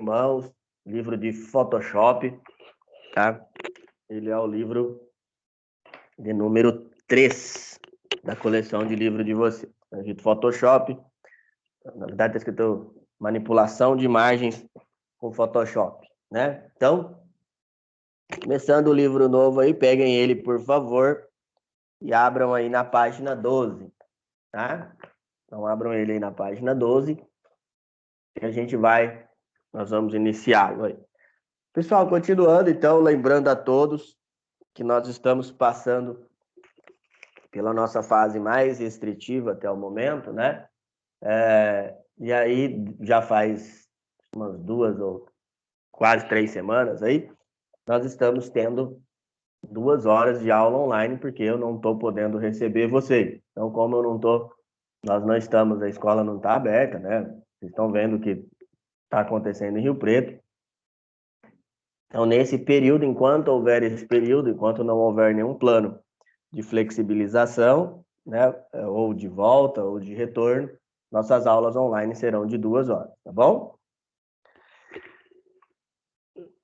mãos, livro de Photoshop, tá? Ele é o livro de número 3 da coleção de livro de você. Tá escrito Photoshop, na verdade está escrito manipulação de imagens com Photoshop, né? Então, começando o livro novo aí, peguem ele, por favor, e abram aí na página 12, tá? Então, abram ele aí na página 12, que nós vamos iniciá-lo aí. Pessoal, continuando, então, lembrando a todos que nós estamos passando pela nossa fase mais restritiva até o momento, né? E aí, já faz umas 2 ou quase 3 semanas aí, nós estamos tendo 2 horas de aula online, porque eu não estou podendo receber vocês. Então, como nós não estamos, a escola não está aberta, né? Vocês estão vendo o que está acontecendo em Rio Preto. Então, nesse período, enquanto houver esse período, enquanto não houver nenhum plano de flexibilização, né, ou de volta, ou de retorno, nossas aulas online serão de 2 horas, tá bom?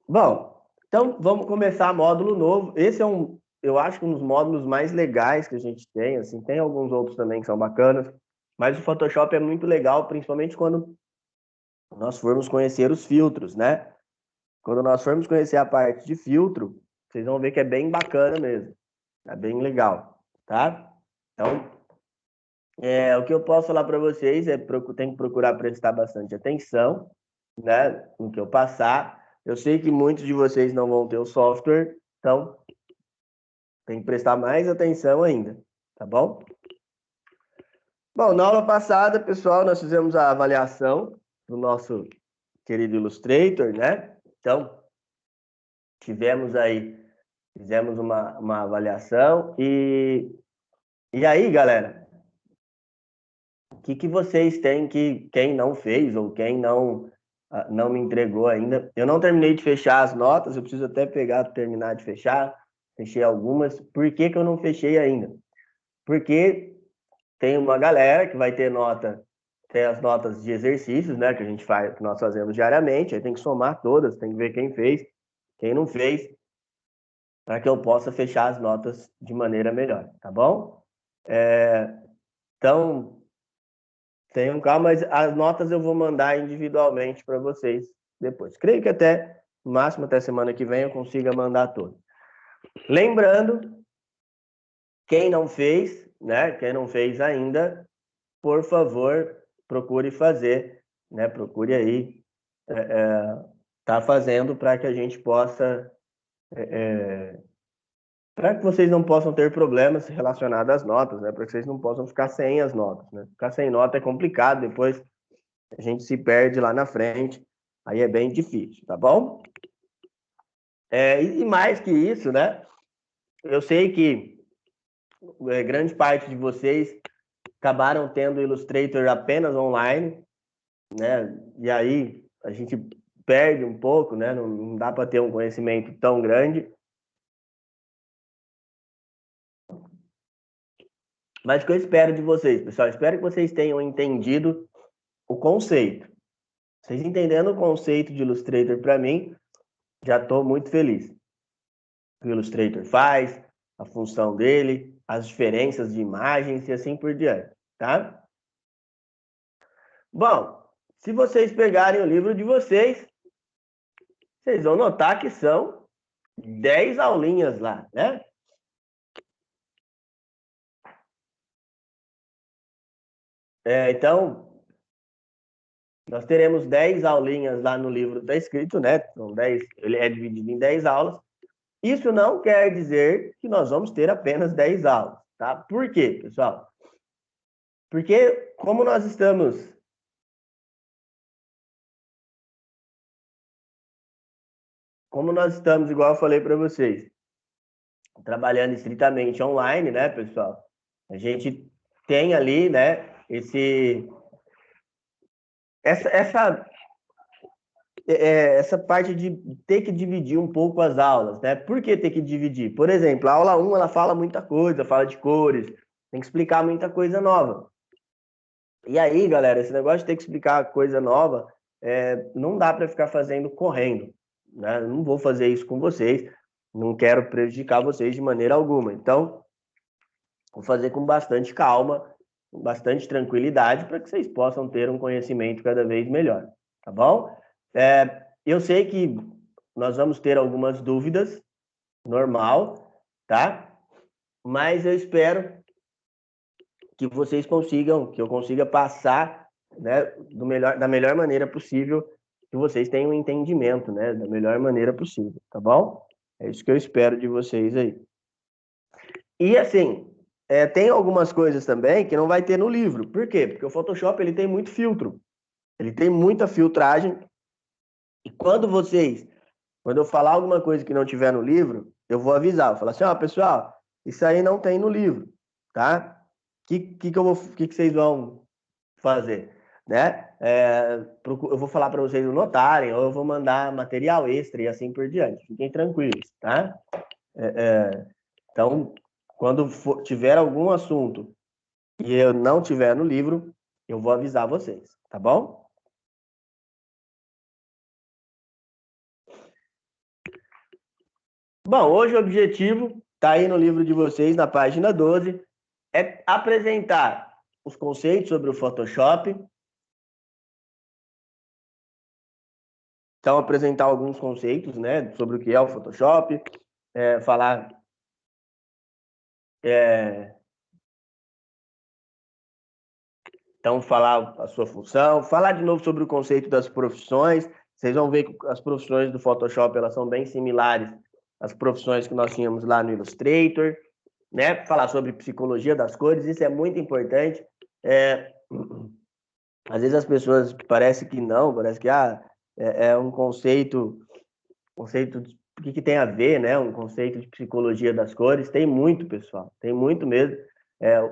Bom, então vamos começar módulo novo. Esse é eu acho que um dos módulos mais legais que a gente tem, assim, tem alguns outros também que são bacanas, mas o Photoshop é muito legal, principalmente quando nós formos conhecer os filtros, né? Quando nós formos conhecer a parte de filtro, vocês vão ver que é bem bacana mesmo. É bem legal, tá? Então, o que eu posso falar para vocês tem que procurar prestar bastante atenção, né, no que eu passar. Eu sei que muitos de vocês não vão ter o software, então tem que prestar mais atenção ainda, tá bom? Bom, na aula passada, pessoal, nós fizemos a avaliação do nosso querido Illustrator, né? Então, fizemos uma avaliação e aí, galera, o que vocês têm quem não fez ou quem não me entregou ainda? Eu não terminei de fechar as notas, eu preciso até terminar de fechar. Fechei algumas. Por que eu não fechei ainda? Porque tem uma galera que vai ter tem as notas de exercícios, né, que nós fazemos diariamente, aí tem que somar todas, tem que ver quem fez, quem não fez, para que eu possa fechar as notas de maneira melhor, tá bom? Então, tenham calma, mas as notas eu vou mandar individualmente para vocês depois. Creio que no máximo até semana que vem eu consiga mandar todas. Lembrando, quem não fez, né? Quem não fez ainda, por favor, procure fazer, né? Procure aí tá fazendo para que a gente possa para que vocês não possam ter problemas relacionados às notas, né? Para que vocês não possam ficar sem as notas, né? Ficar sem nota é complicado, depois a gente se perde lá na frente, aí é bem difícil, tá bom? E mais que isso, né? Eu sei que grande parte de vocês acabaram tendo o Illustrator apenas online, né? E aí a gente perde um pouco, né? Não dá para ter um conhecimento tão grande. Mas o que eu espero de vocês, pessoal? Espero que vocês tenham entendido o conceito. Vocês entendendo o conceito de Illustrator para mim, já estou muito feliz. O que o Illustrator faz, a função dele, as diferenças de imagens e assim por diante, tá? Bom, se vocês pegarem o livro de vocês vão notar que são 10 aulinhas lá, né? Então, nós teremos 10 aulinhas lá no livro, está escrito, né? São 10, ele é dividido em 10 aulas. Isso não quer dizer que nós vamos ter apenas 10 aulas, tá? Por quê, pessoal? Porque como nós estamos igual eu falei para vocês, trabalhando estritamente online, né, pessoal? A gente tem ali, né, essa parte de ter que dividir um pouco as aulas, né? Por que ter que dividir? Por exemplo, a aula 1, ela fala muita coisa, fala de cores, tem que explicar muita coisa nova. E aí, galera, esse negócio de ter que explicar coisa nova não dá para ficar fazendo correndo, né? Não vou fazer isso com vocês, não quero prejudicar vocês de maneira alguma. Então, vou fazer com bastante calma, com bastante tranquilidade, para que vocês possam ter um conhecimento cada vez melhor, tá bom? Eu sei que nós vamos ter algumas dúvidas, normal, tá? Mas eu espero que vocês consigam, que eu consiga passar, né, da melhor maneira possível, que vocês tenham um entendimento, né, da melhor maneira possível, tá bom? É isso que eu espero de vocês aí. E assim, tem algumas coisas também que não vai ter no livro. Por quê? Porque o Photoshop ele tem muito filtro, ele tem muita filtragem. E quando eu falar alguma coisa que não tiver no livro, eu vou avisar, vou falar assim, ó, pessoal, isso aí não tem no livro, tá? Que vocês vão fazer, né? Eu vou falar para vocês notarem, ou eu vou mandar material extra e assim por diante. Fiquem tranquilos, tá? Então, quando tiver algum assunto e eu não tiver no livro, eu vou avisar vocês, tá bom? Bom, hoje o objetivo está aí no livro de vocês, na página 12, é apresentar os conceitos sobre o Photoshop. Então, apresentar alguns conceitos, né, sobre o que é o Photoshop, falar então, falar a sua função, falar de novo sobre o conceito das profissões. Vocês vão ver que as profissões do Photoshop elas são bem similares às profissões que nós tínhamos lá no Illustrator, né? Falar sobre psicologia das cores, isso é muito importante. Às vezes as pessoas parece que não, parece que é um conceito o que tem a ver, né? Um conceito de psicologia das cores. Tem muito, pessoal, tem muito mesmo.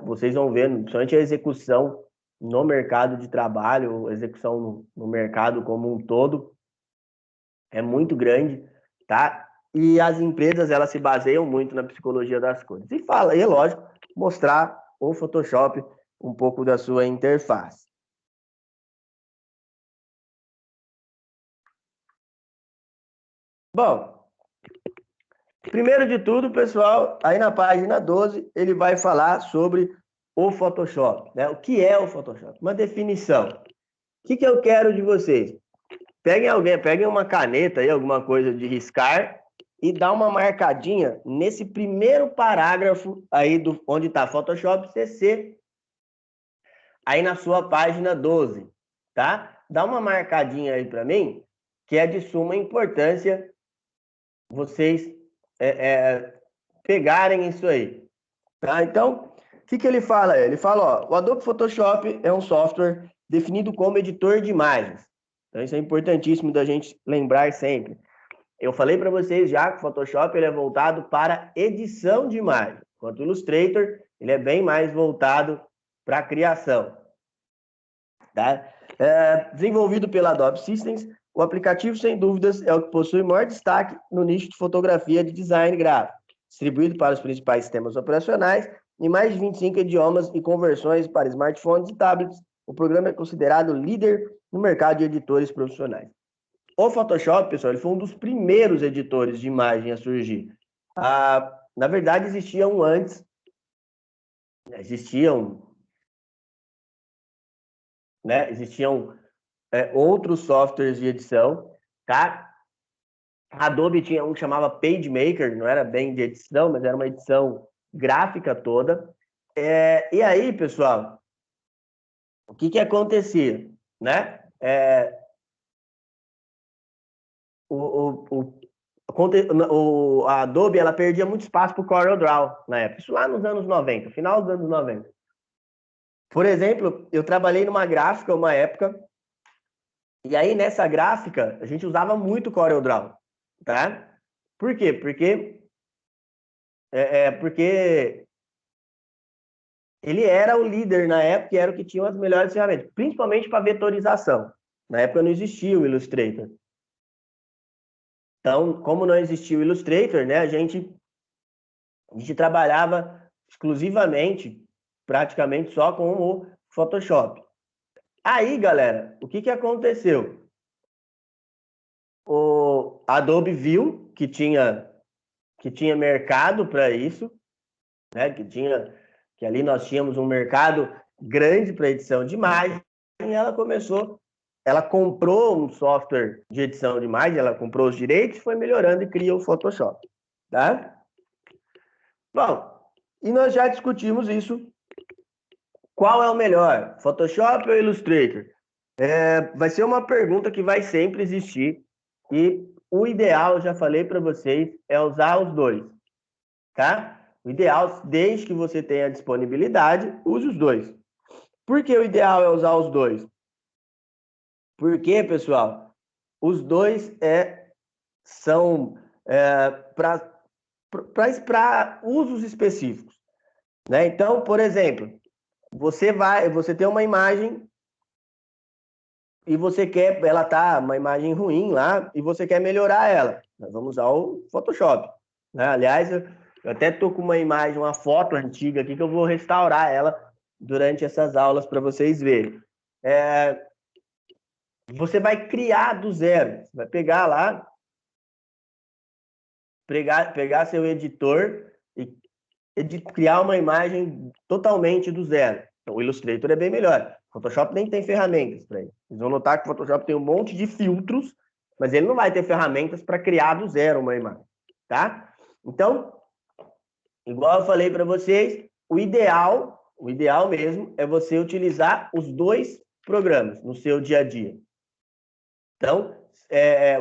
Vocês vão ver, principalmente a execução no mercado de trabalho, a execução no mercado como um todo é muito grande, tá? E as empresas, elas se baseiam muito na psicologia das cores. E é lógico, mostrar o Photoshop um pouco da sua interface. Bom, primeiro de tudo, pessoal, aí na página 12, ele vai falar sobre o Photoshop, né? O que é o Photoshop? Uma definição. O que eu quero de vocês? Peguem uma caneta aí, alguma coisa de riscar, e dá uma marcadinha nesse primeiro parágrafo aí onde está Photoshop CC, aí na sua página 12, tá? Dá uma marcadinha aí para mim, que é de suma importância vocês pegarem isso aí, tá? Então, o que ele fala? Ele fala, ó, o Adobe Photoshop é um software definido como editor de imagens. Então, isso é importantíssimo da gente lembrar sempre. Eu falei para vocês já que o Photoshop ele é voltado para edição de imagem, enquanto o Illustrator ele é bem mais voltado para a criação. Tá? Desenvolvido pela Adobe Systems, o aplicativo, sem dúvidas, é o que possui maior destaque no nicho de fotografia de design gráfico, distribuído para os principais sistemas operacionais em mais de 25 idiomas e conversões para smartphones e tablets. O programa é considerado líder no mercado de editores profissionais. O Photoshop, pessoal, ele foi um dos primeiros editores de imagem a surgir. Na verdade, existiam antes, existiam outros softwares de edição, tá? A Adobe tinha um que chamava PageMaker, não era bem de edição, mas era uma edição gráfica toda. E aí, pessoal, o que acontecia, né? A Adobe ela perdia muito espaço para o CorelDRAW na época, isso lá nos anos 90, final dos anos 90. Por exemplo, eu trabalhei numa gráfica uma época, e aí nessa gráfica a gente usava muito CorelDRAW, tá? Por quê? Porque ele era o líder na época e era o que tinha as melhores ferramentas, principalmente para vetorização. Na época não existia o Illustrator. Então, como não existia o Illustrator, né, a gente trabalhava exclusivamente, praticamente só com o Photoshop. Aí, galera, o que aconteceu? o Adobe viu que tinha mercado para isso, né? Que ali nós tínhamos um mercado grande para edição de imagem, e ela comprou um software de edição de imagem, ela comprou os direitos, foi melhorando e criou o Photoshop, tá? Bom, e nós já discutimos isso. Qual é o melhor, Photoshop ou Illustrator? Vai ser uma pergunta que vai sempre existir, e o ideal, eu já falei para vocês, é usar os dois, tá? O ideal, desde que você tenha disponibilidade, use os dois. Por que o ideal é usar os dois? Porque, pessoal, os dois são para usos específicos, né? Então, por exemplo, você tem uma imagem e você quer, ela tá uma imagem ruim lá e você quer melhorar ela. Nós vamos usar o Photoshop, né? Aliás, eu até tô com uma imagem, uma foto antiga aqui que eu vou restaurar ela durante essas aulas para vocês verem. Você vai criar do zero, você vai pegar lá, pegar seu editor e criar uma imagem totalmente do zero. Então, o Illustrator é bem melhor. O Photoshop nem tem ferramentas para isso. Vocês vão notar que o Photoshop tem um monte de filtros, mas ele não vai ter ferramentas para criar do zero uma imagem, tá? Então, igual eu falei para vocês, o ideal mesmo é você utilizar os dois programas no seu dia a dia. Então,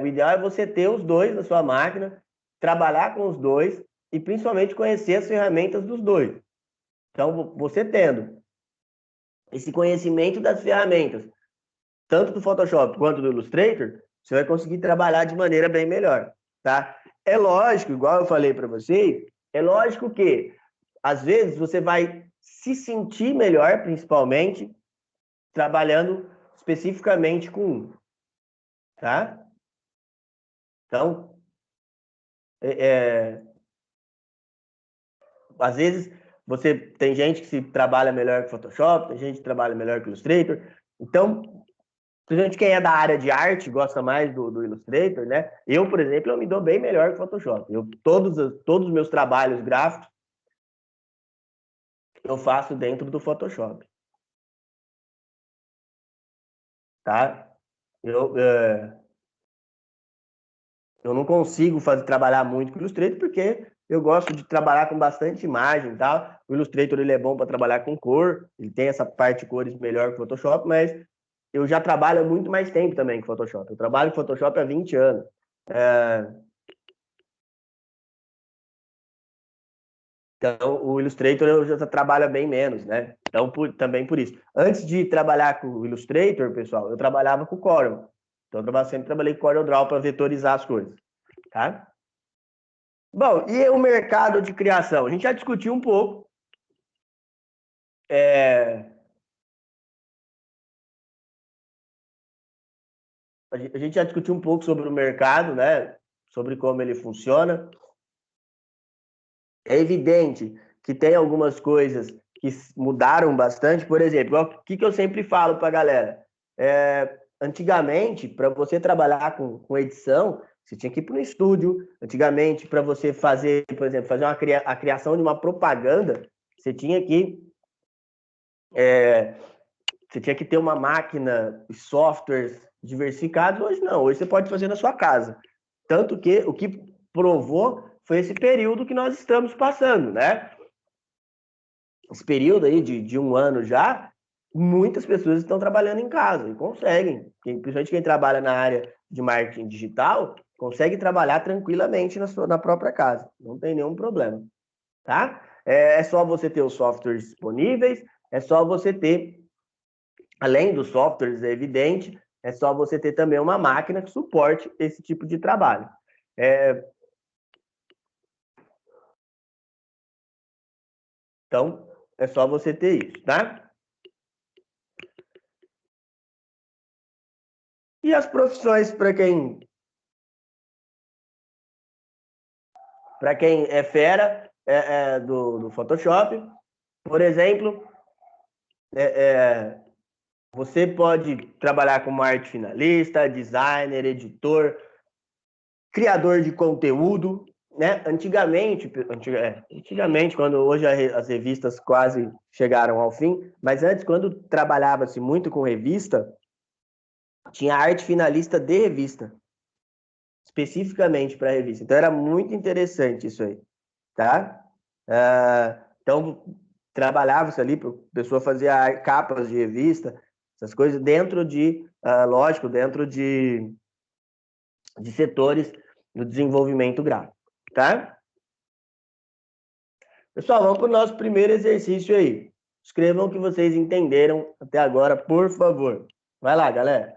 o ideal é você ter os dois na sua máquina, trabalhar com os dois e principalmente conhecer as ferramentas dos dois. Então, você tendo esse conhecimento das ferramentas, tanto do Photoshop quanto do Illustrator, você vai conseguir trabalhar de maneira bem melhor, tá? É lógico, igual eu falei para vocês, é lógico que às vezes você vai se sentir melhor, principalmente trabalhando especificamente com um, tá? Então, às vezes você tem gente que se trabalha melhor que Photoshop, tem gente que trabalha melhor que Illustrator. Então, principalmente quem é da área de arte gosta mais do Illustrator, né? Eu, por exemplo, eu me dou bem melhor que Photoshop. Todos os meus trabalhos gráficos eu faço dentro do Photoshop, tá? Eu não consigo trabalhar muito com o Illustrator porque eu gosto de trabalhar com bastante imagem e tal. O Illustrator ele é bom para trabalhar com cor, ele tem essa parte de cores melhor que o Photoshop, mas eu já trabalho há muito mais tempo também com Photoshop. Eu trabalho com Photoshop há 20 anos. Então, o Illustrator eu já trabalho bem menos, né? Então, também por isso. Antes de trabalhar com o Illustrator, pessoal, eu trabalhava com o Corel. Então, eu sempre trabalhei com o CorelDRAW para vetorizar as coisas, tá? Bom, e o mercado de criação? A gente já discutiu um pouco. A gente já discutiu um pouco sobre o mercado, né? Sobre como ele funciona. É evidente que tem algumas coisas que mudaram bastante. Por exemplo, o que eu sempre falo para a galera? Antigamente, para você trabalhar com edição, você tinha que ir para um estúdio. Antigamente, para você fazer, por exemplo, fazer a criação de uma propaganda, você tinha que ter uma máquina e softwares diversificados. Hoje não, hoje você pode fazer na sua casa. Tanto que o que provou foi esse período que nós estamos passando, né? Esse período aí de um ano já, muitas pessoas estão trabalhando em casa e conseguem. Principalmente quem trabalha na área de marketing digital, consegue trabalhar tranquilamente na própria casa. Não tem nenhum problema, tá? É só você ter os softwares disponíveis, é só você ter, além dos softwares, é evidente, é só você ter também uma máquina que suporte esse tipo de trabalho. Então, é só você ter isso, tá? E as profissões para quem é fera do Photoshop, por exemplo, você pode trabalhar como arte finalista, designer, editor. criador de conteúdo, né? Antigamente, quando hoje as revistas quase chegaram ao fim, mas antes, quando trabalhava-se muito com revista, tinha arte finalista de revista, especificamente para revista. Então era muito interessante isso aí, tá? Então trabalhava-se ali, a pessoa fazia capas de revista, essas coisas dentro de, lógico, dentro de setores do desenvolvimento gráfico, tá? Pessoal, vamos para o nosso primeiro exercício aí. Escrevam o que vocês entenderam até agora, por favor. Vai lá, galera.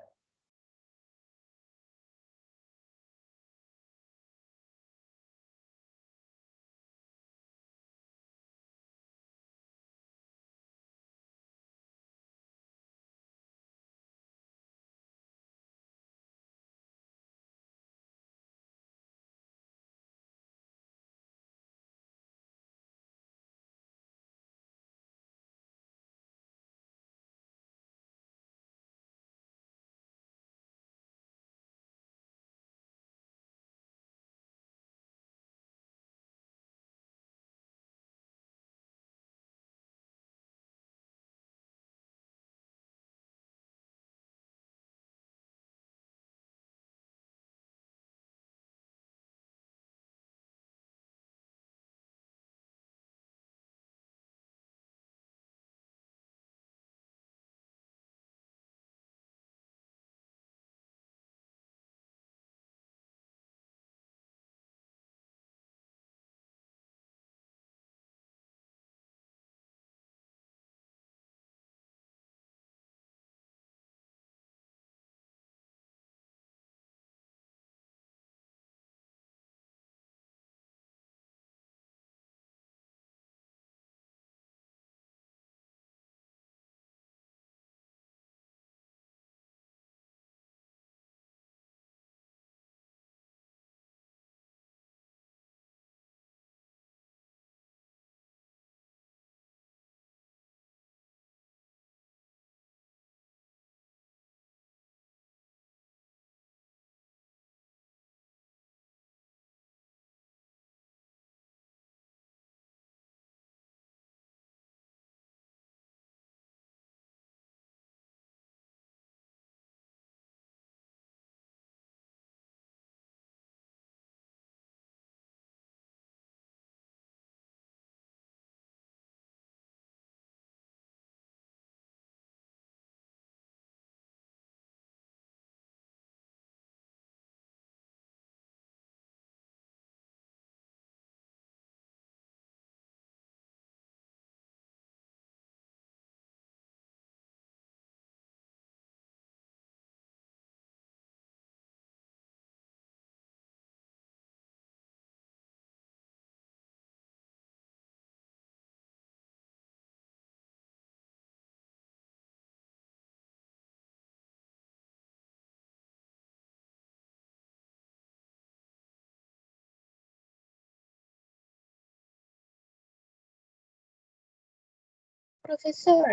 Professor,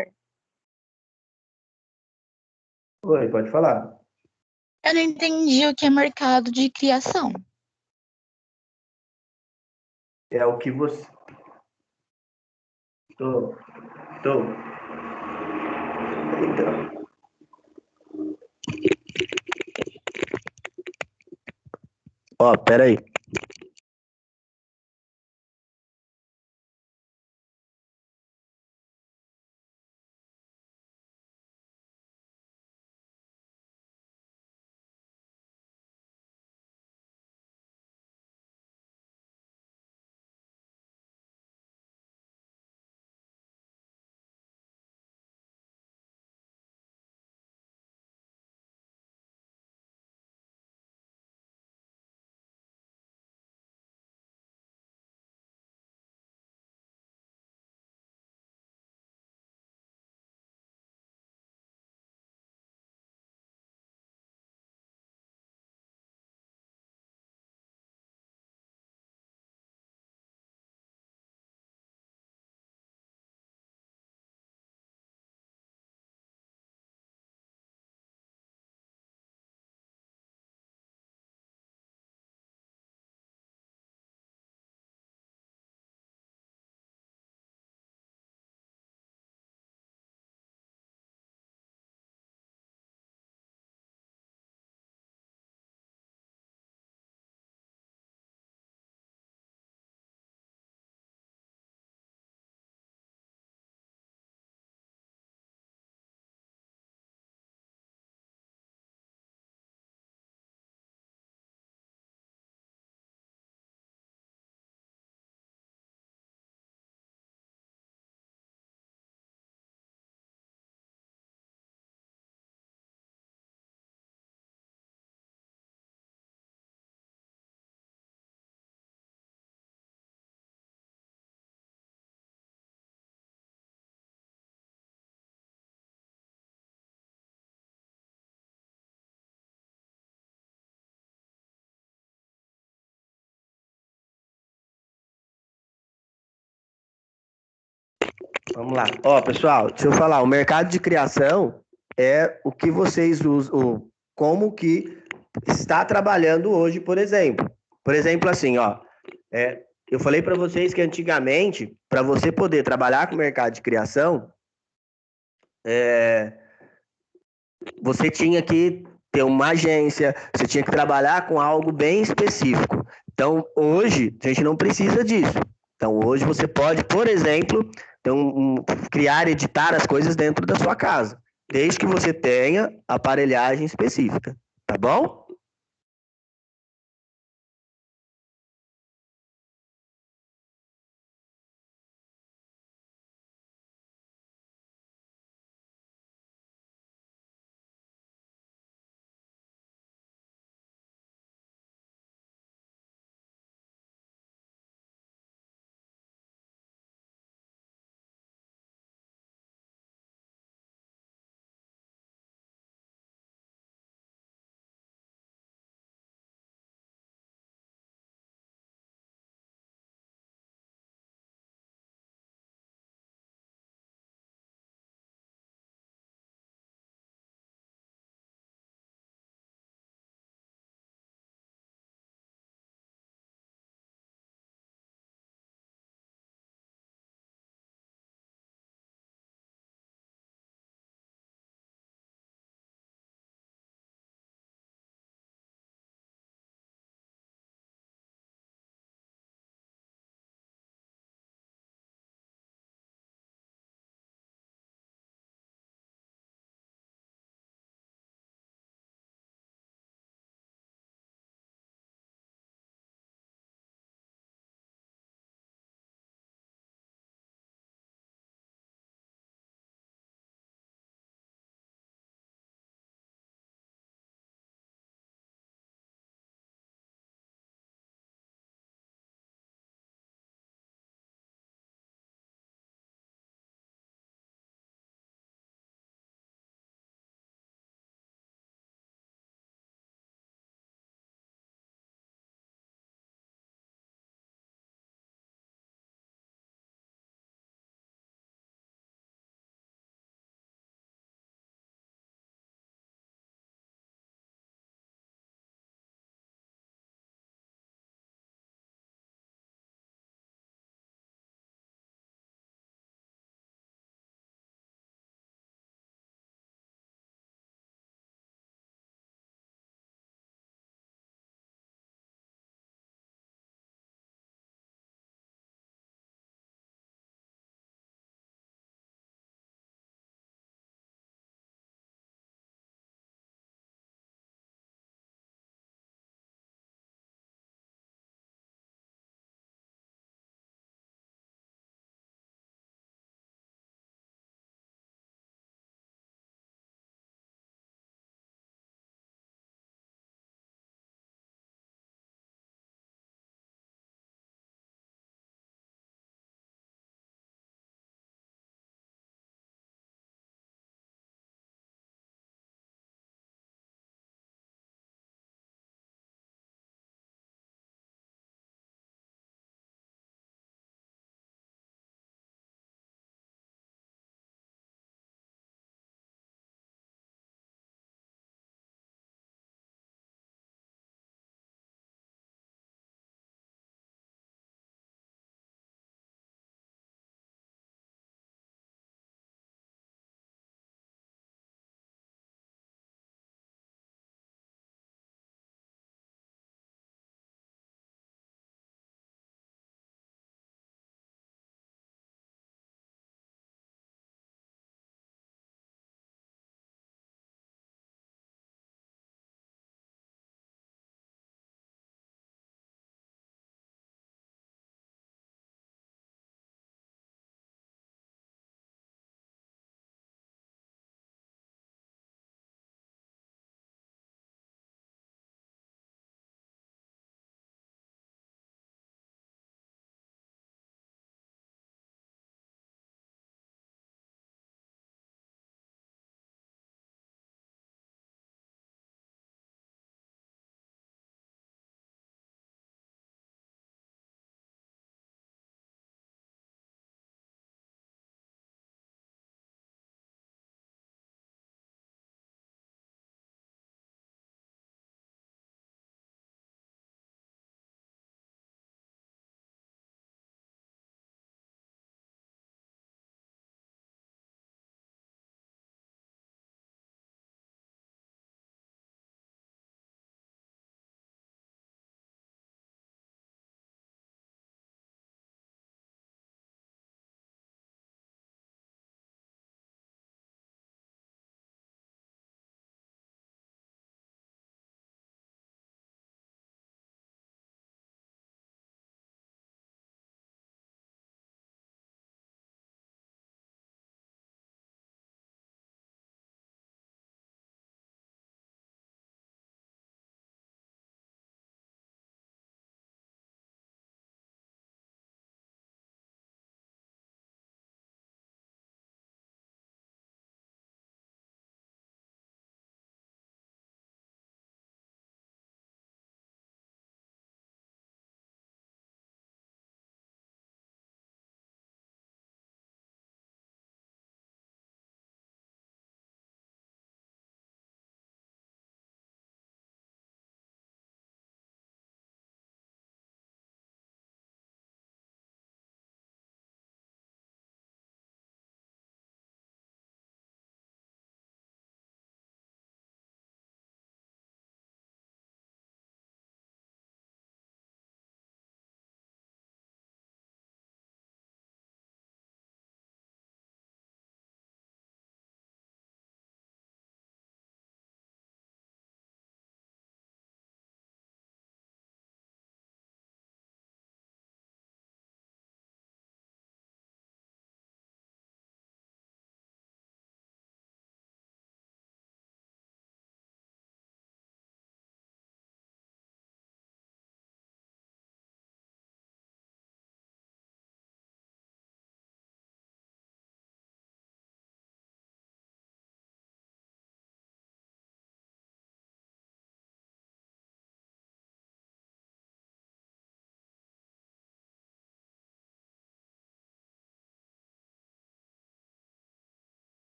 Oi, pode falar. eu não entendi o que é mercado de criação. É o que você... Tô. Então, ó, peraí. Vamos lá. Ó, pessoal, deixa eu falar. O mercado de criação é o que vocês usam, como que está trabalhando hoje, por exemplo. Por exemplo, assim, ó, eu falei para vocês que antigamente, para você poder trabalhar com o mercado de criação, você tinha que ter uma agência, você tinha que trabalhar com algo bem específico. Então, hoje, a gente não precisa disso. Então, hoje você pode, por exemplo, criar, editar as coisas dentro da sua casa, desde que você tenha aparelhagem específica, tá bom?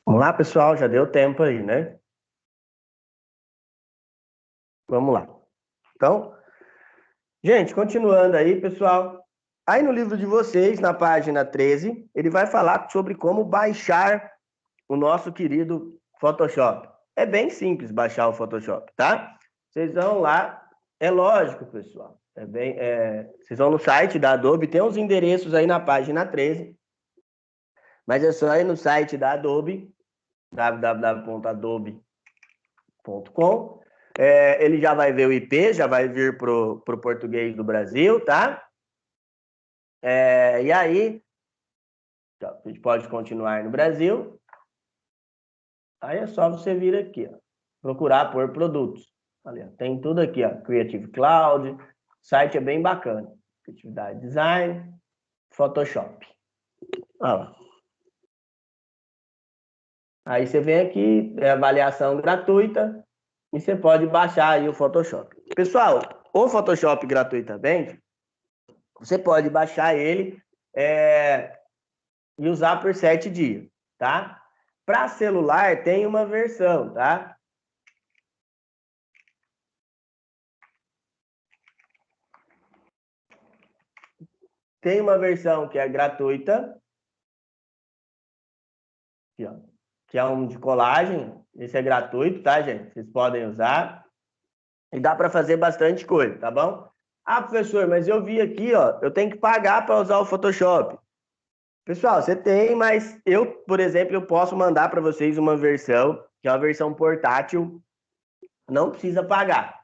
Vamos lá, pessoal, já deu tempo aí, né? Vamos lá. Então, gente, continuando aí, pessoal. Aí no livro de vocês, na página 13, ele vai falar sobre como baixar o nosso querido Photoshop. É bem simples baixar o Photoshop, tá? Vocês vão lá, é lógico, pessoal. Vocês vão no site da Adobe, tem os endereços aí na página 13, mas é só ir no site da Adobe, www.adobe.com. Ele já vai ver o IP, já vai vir pro português do Brasil, tá? E aí, a gente pode continuar no Brasil. Aí é só você vir aqui, ó, procurar por produtos. Ali, ó, tem tudo aqui, ó, Creative Cloud, o site é bem bacana. Criatividade Design, Photoshop. Olha lá. Aí você vem aqui, é avaliação gratuita, e você pode baixar aí o Photoshop. Pessoal, o Photoshop gratuitamente, você pode baixar ele e usar por 7 dias, tá? Para celular tem uma versão, tá? Tem uma versão que é gratuita, aqui, ó, que é um de colagem. Esse é gratuito, tá, gente? Vocês podem usar. E dá para fazer bastante coisa, tá bom? Ah, professor, mas eu vi aqui, ó, eu tenho que pagar para usar o Photoshop. Pessoal, você tem, mas eu, por exemplo, eu posso mandar para vocês uma versão, que é uma versão portátil, não precisa pagar,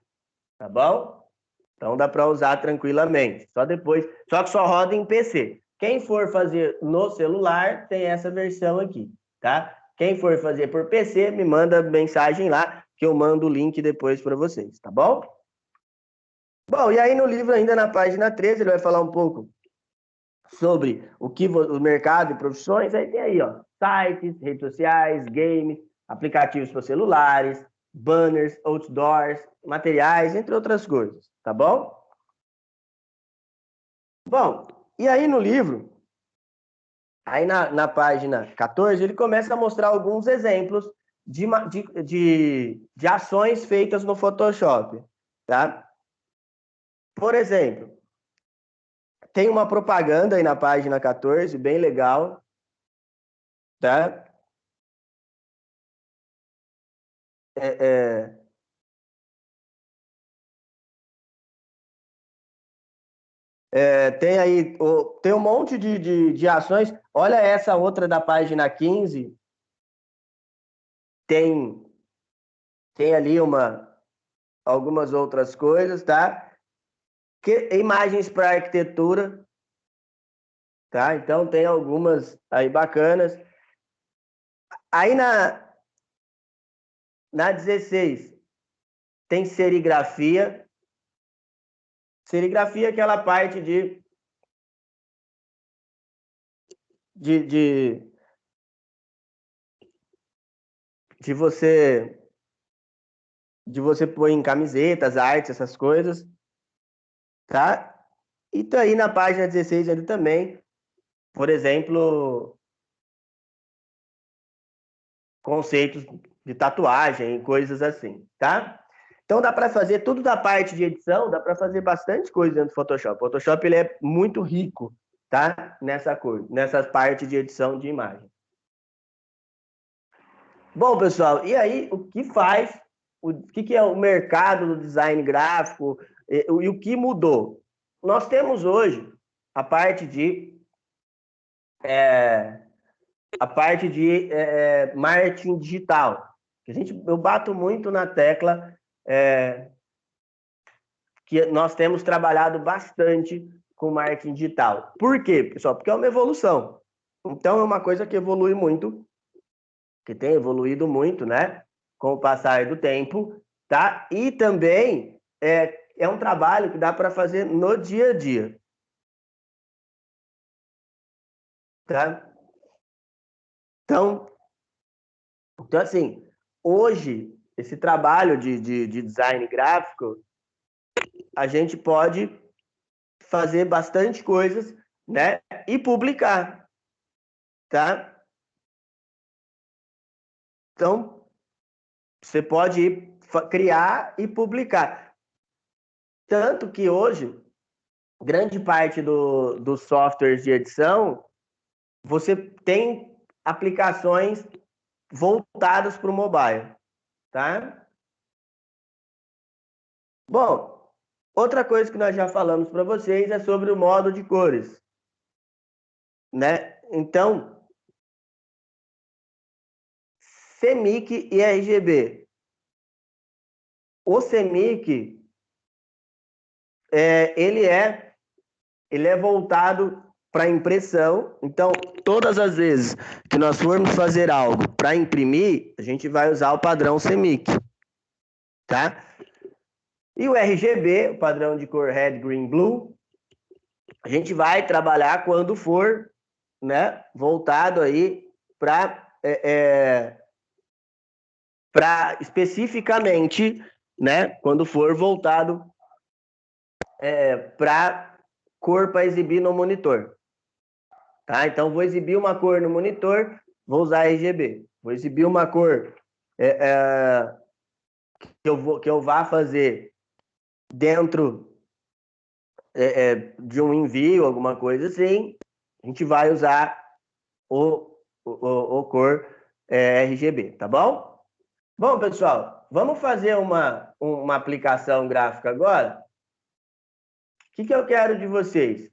tá bom? Então dá para usar tranquilamente. Só que só roda em PC. Quem for fazer no celular tem essa versão aqui, tá? Quem for fazer por PC, me manda mensagem lá que eu mando o link depois para vocês, tá bom? Bom, e aí no livro ainda na página 13 ele vai falar um pouco sobre o mercado e profissões. Aí tem aí, ó, sites, redes sociais, games, aplicativos para celulares, banners, outdoors, materiais, entre outras coisas, tá bom? Bom, e aí no livro, aí na página 14, ele começa a mostrar alguns exemplos de ações feitas no Photoshop, tá? Por exemplo, tem uma propaganda aí na página 14, bem legal, tá? É, é, tem aí, tem um monte de ações. Olha essa outra da página 15, tem, tem ali algumas outras coisas, tá? Imagens para arquitetura, tá? Então tem algumas aí bacanas. Aí na 16 tem serigrafia. Serigrafia é aquela parte de, de, de você de você pôr em camisetas, artes, essas coisas, tá? E tá aí na página 16 ali também, por exemplo, conceitos de tatuagem, coisas assim, tá? Então dá para fazer tudo da parte de edição, dá para fazer bastante coisa dentro do Photoshop. O Photoshop ele é muito rico, tá? Nessa parte de edição de imagem. Bom, pessoal, e aí o que faz, o que é o mercado do design gráfico e o que mudou? Nós temos hoje a parte de é, marketing digital. Eu bato muito na tecla que nós temos trabalhado bastante com marketing digital. Por quê, pessoal? Porque é uma evolução. Então, é uma coisa que evolui muito, que tem evoluído muito, né? Com o passar do tempo, tá? E também é um trabalho que dá para fazer no dia a dia, tá? Então, assim, hoje, esse trabalho de design gráfico, a gente pode fazer bastante coisas, né? E publicar, tá? Então, você pode criar e publicar. Tanto que hoje, grande parte dos softwares de edição, você tem aplicações voltadas para o mobile, tá? Bom, outra coisa que nós já falamos para vocês é sobre o modo de cores, né? Então, CMYK e RGB. O CMYK, ele é voltado para impressão. Então, todas as vezes que nós formos fazer algo para imprimir, a gente vai usar o padrão CMYK, tá? E o RGB, o padrão de cor Red, Green, Blue, a gente vai trabalhar quando for, né, voltado aí para para especificamente, né, quando for voltado para cor para exibir no monitor. Tá? Então, vou exibir uma cor no monitor, vou usar RGB. Vou exibir uma cor que eu vá fazer dentro de um envio, alguma coisa assim, a gente vai usar o cor RGB, tá bom? Bom, pessoal, vamos fazer uma aplicação gráfica agora? O que eu quero de vocês?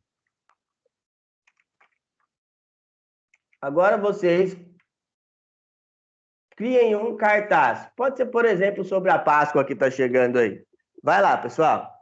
Agora vocês criem um cartaz. Pode ser, por exemplo, sobre a Páscoa que está chegando aí. Vai lá, pessoal.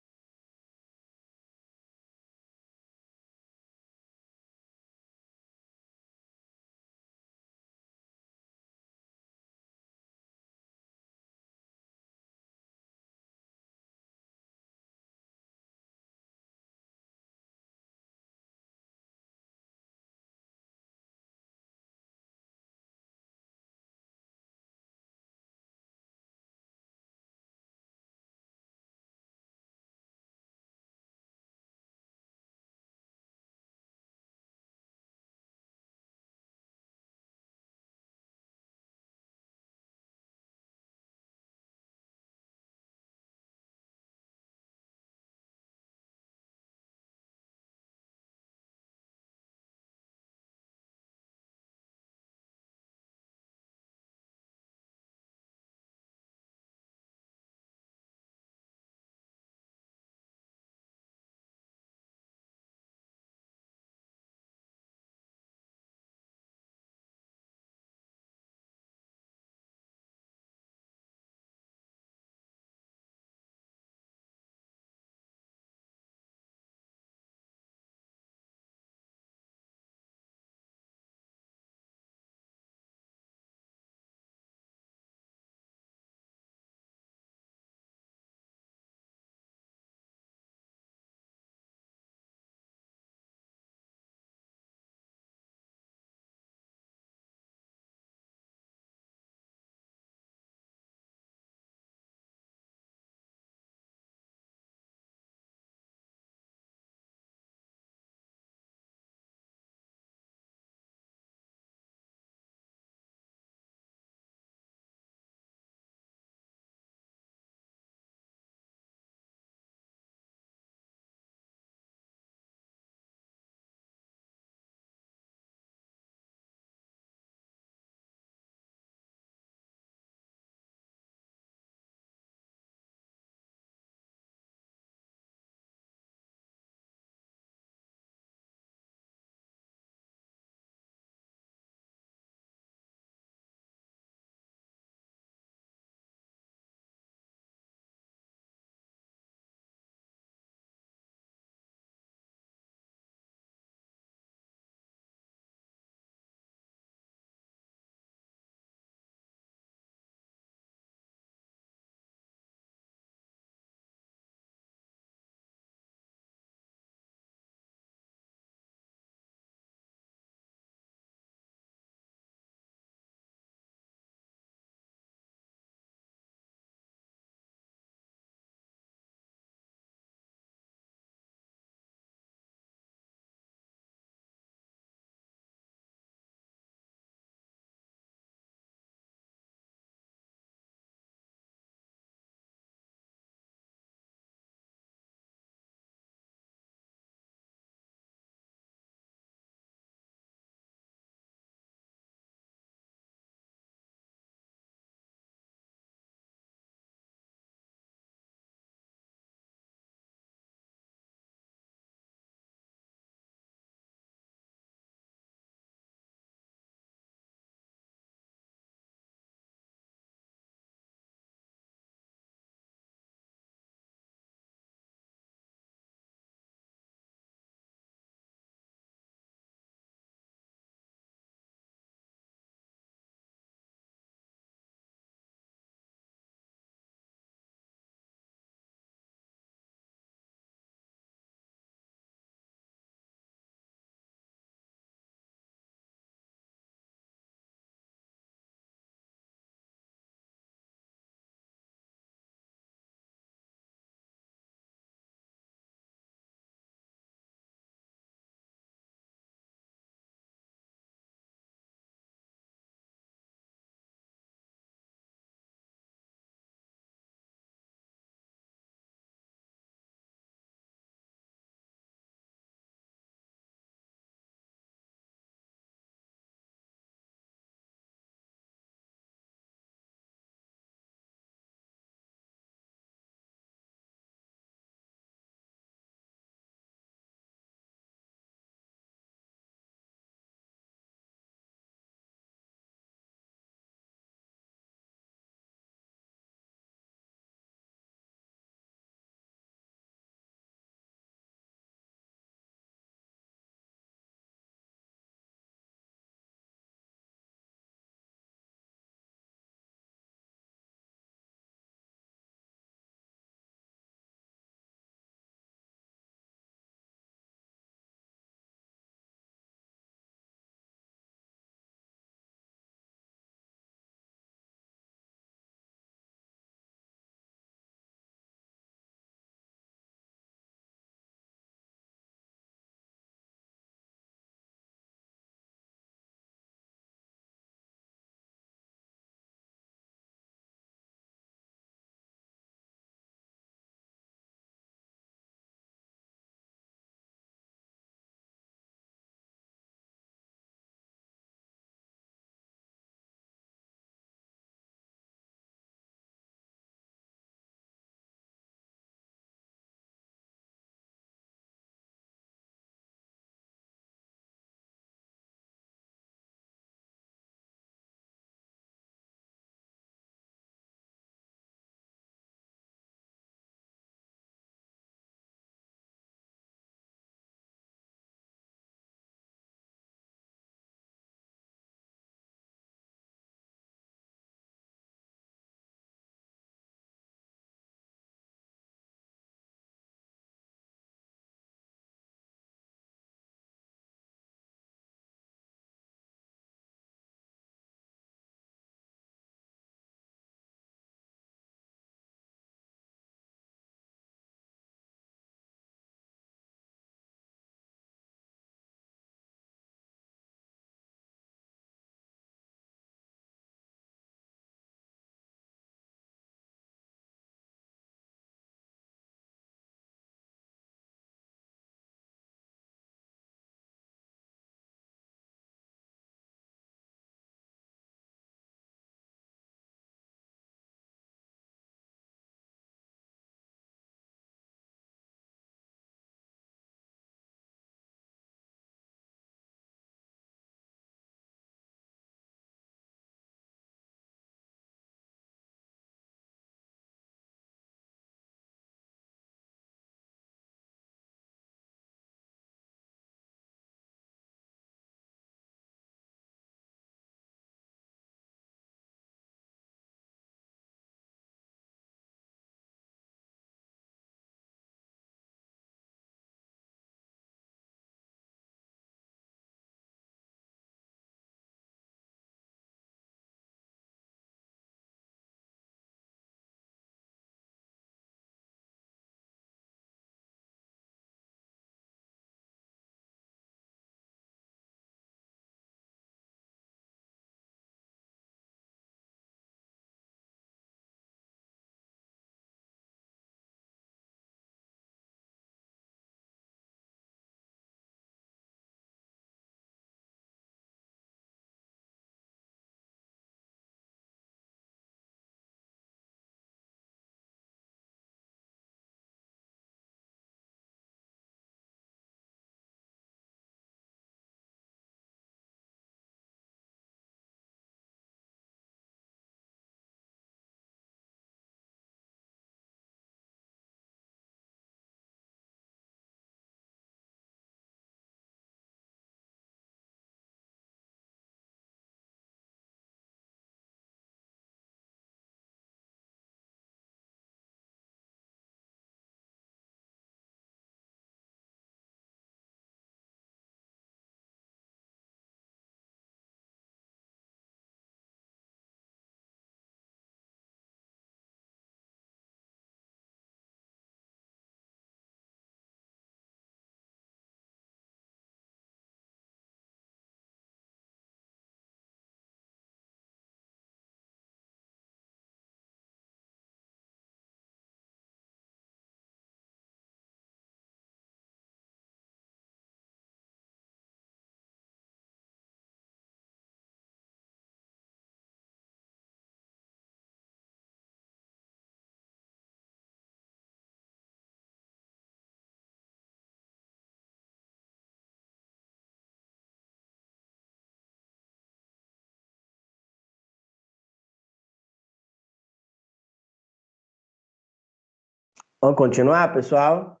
Vamos continuar, pessoal?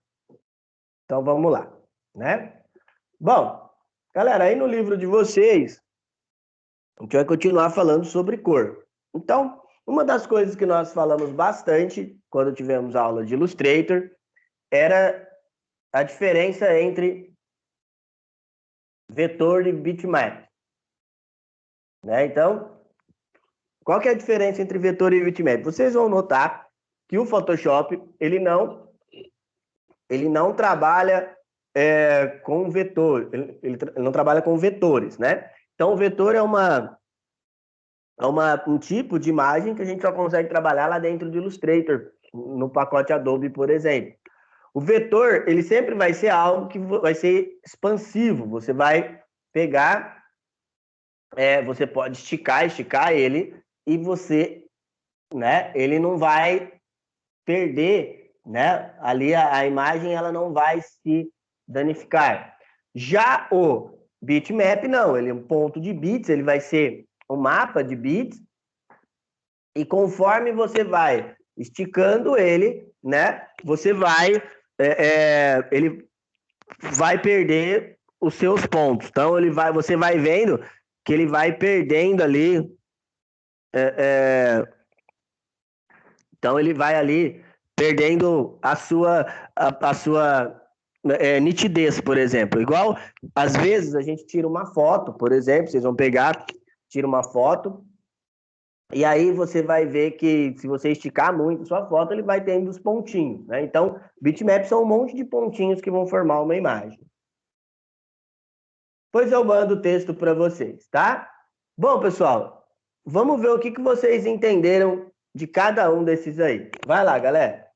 Então vamos lá, né? Bom, galera, aí no livro de vocês, a gente vai continuar falando sobre cor. Então, uma das coisas que nós falamos bastante quando tivemos aula de Illustrator era a diferença entre vetor e bitmap, né? Então, qual que é a diferença entre vetor e bitmap? Vocês vão notar que o Photoshop, ele não trabalha com vetor, ele não trabalha com vetores, né? Então, o vetor um tipo de imagem que a gente só consegue trabalhar lá dentro do Illustrator, no pacote Adobe, por exemplo. O vetor, ele sempre vai ser algo que vai ser expansivo. Você vai pegar, você pode esticar ele e você, né, ele não vai perder, né, ali a imagem ela não vai se danificar. Já o bitmap, não, ele é um ponto de bits, ele vai ser um mapa de bits e conforme você vai esticando ele, né, você vai, ele vai perder os seus pontos. Então você vai vendo que ele vai perdendo ali, então ele vai ali perdendo a sua nitidez, por exemplo. Igual, às vezes a gente tira uma foto, por exemplo, vocês vão pegar, tira uma foto. E aí você vai ver que se você esticar muito sua foto, ele vai tendo os pontinhos, né? Então, bitmaps são um monte de pontinhos que vão formar uma imagem. Depois eu mando o texto para vocês, tá? Bom, pessoal, vamos ver o que vocês entenderam de cada um desses aí. Vai lá, galera.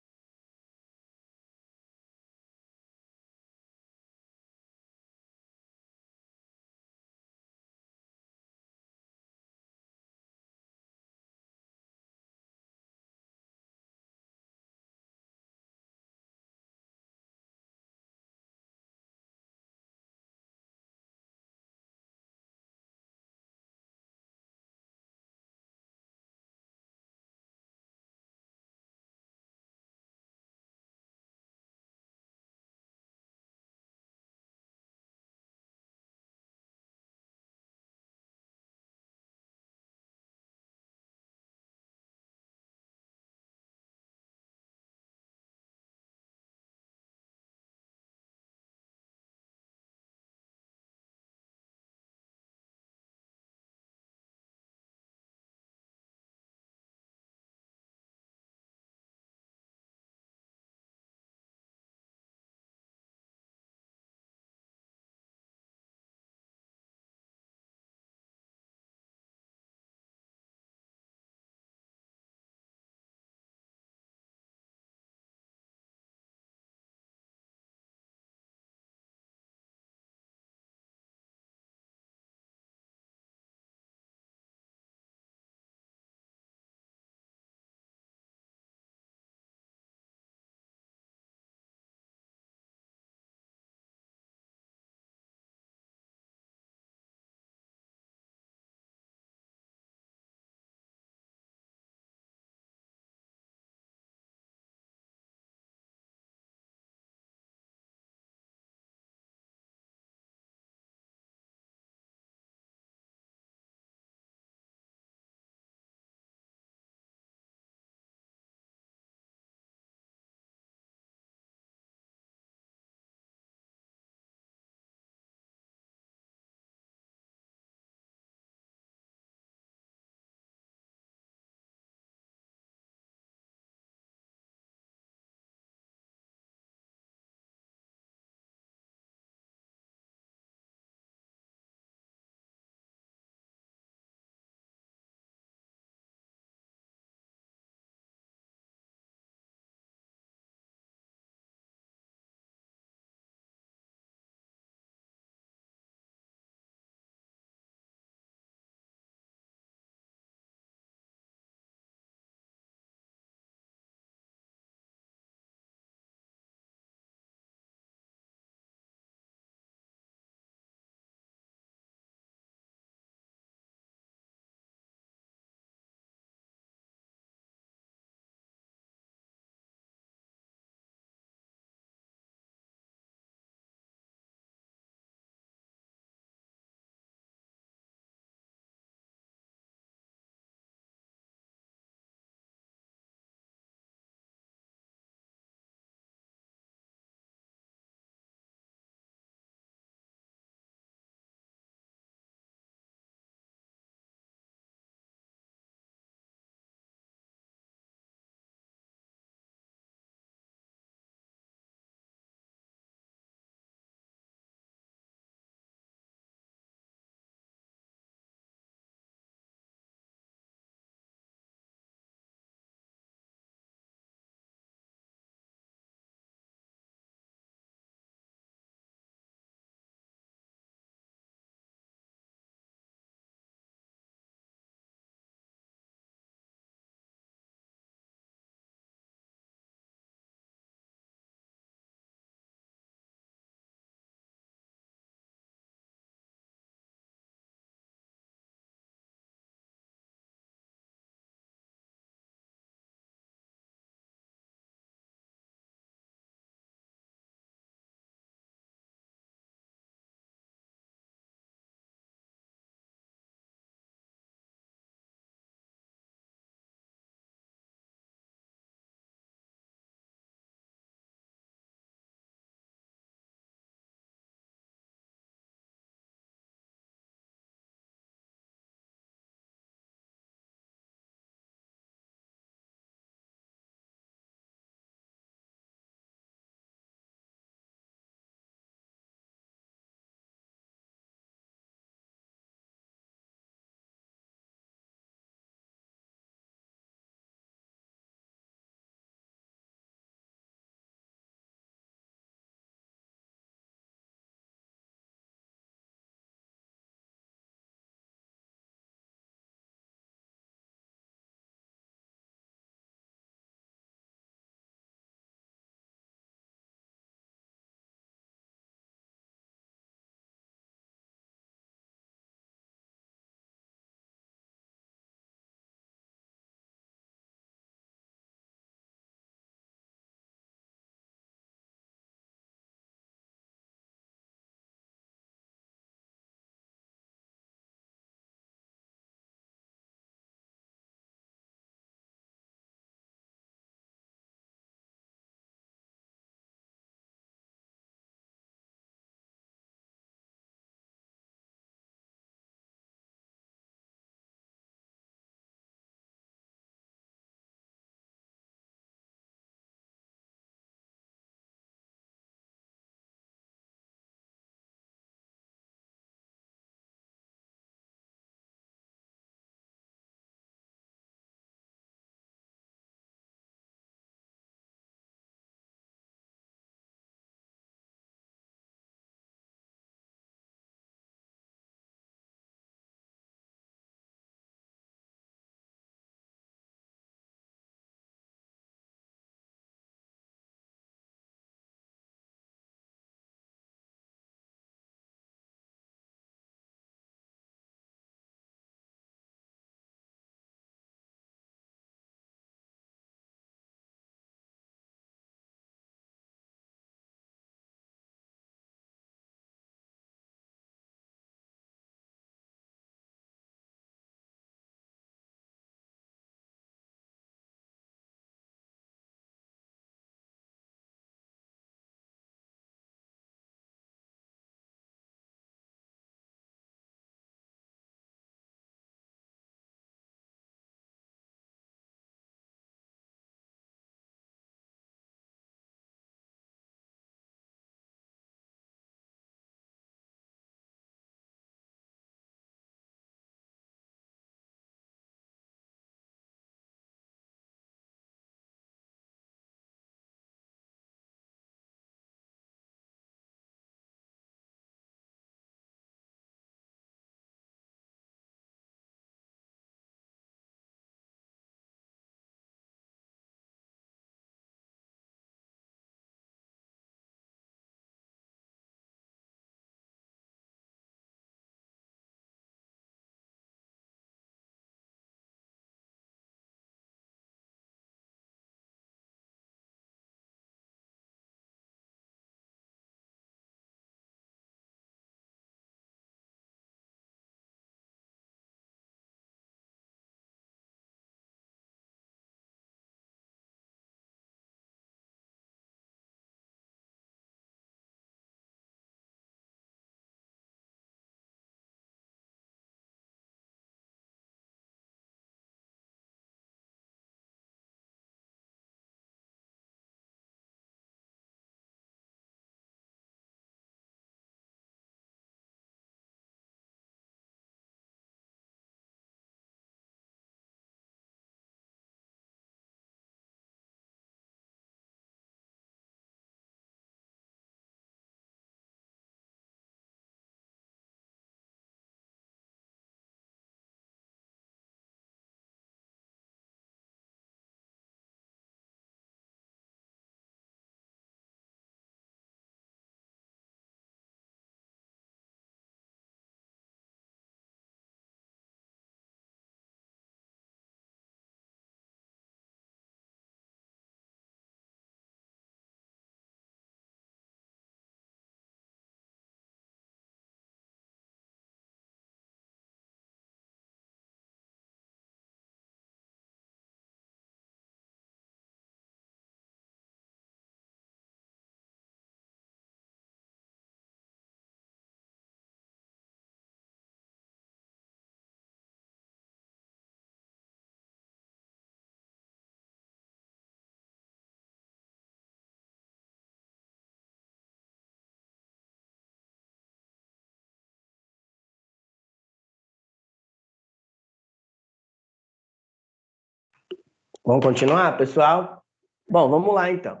Vamos continuar, pessoal? Bom, vamos lá, então.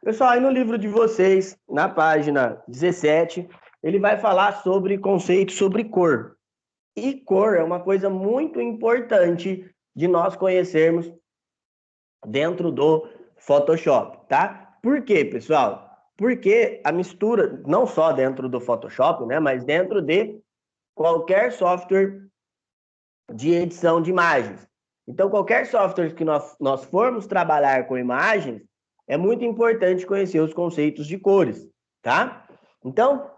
Pessoal, aí no livro de vocês, na página 17, ele vai falar sobre conceitos sobre cor. E cor é uma coisa muito importante de nós conhecermos dentro do Photoshop, tá? Por quê, pessoal? Porque a mistura, não só dentro do Photoshop, né, mas dentro de qualquer software de edição de imagens. Então, qualquer software que nós formos trabalhar com imagens, é muito importante conhecer os conceitos de cores, tá? Então,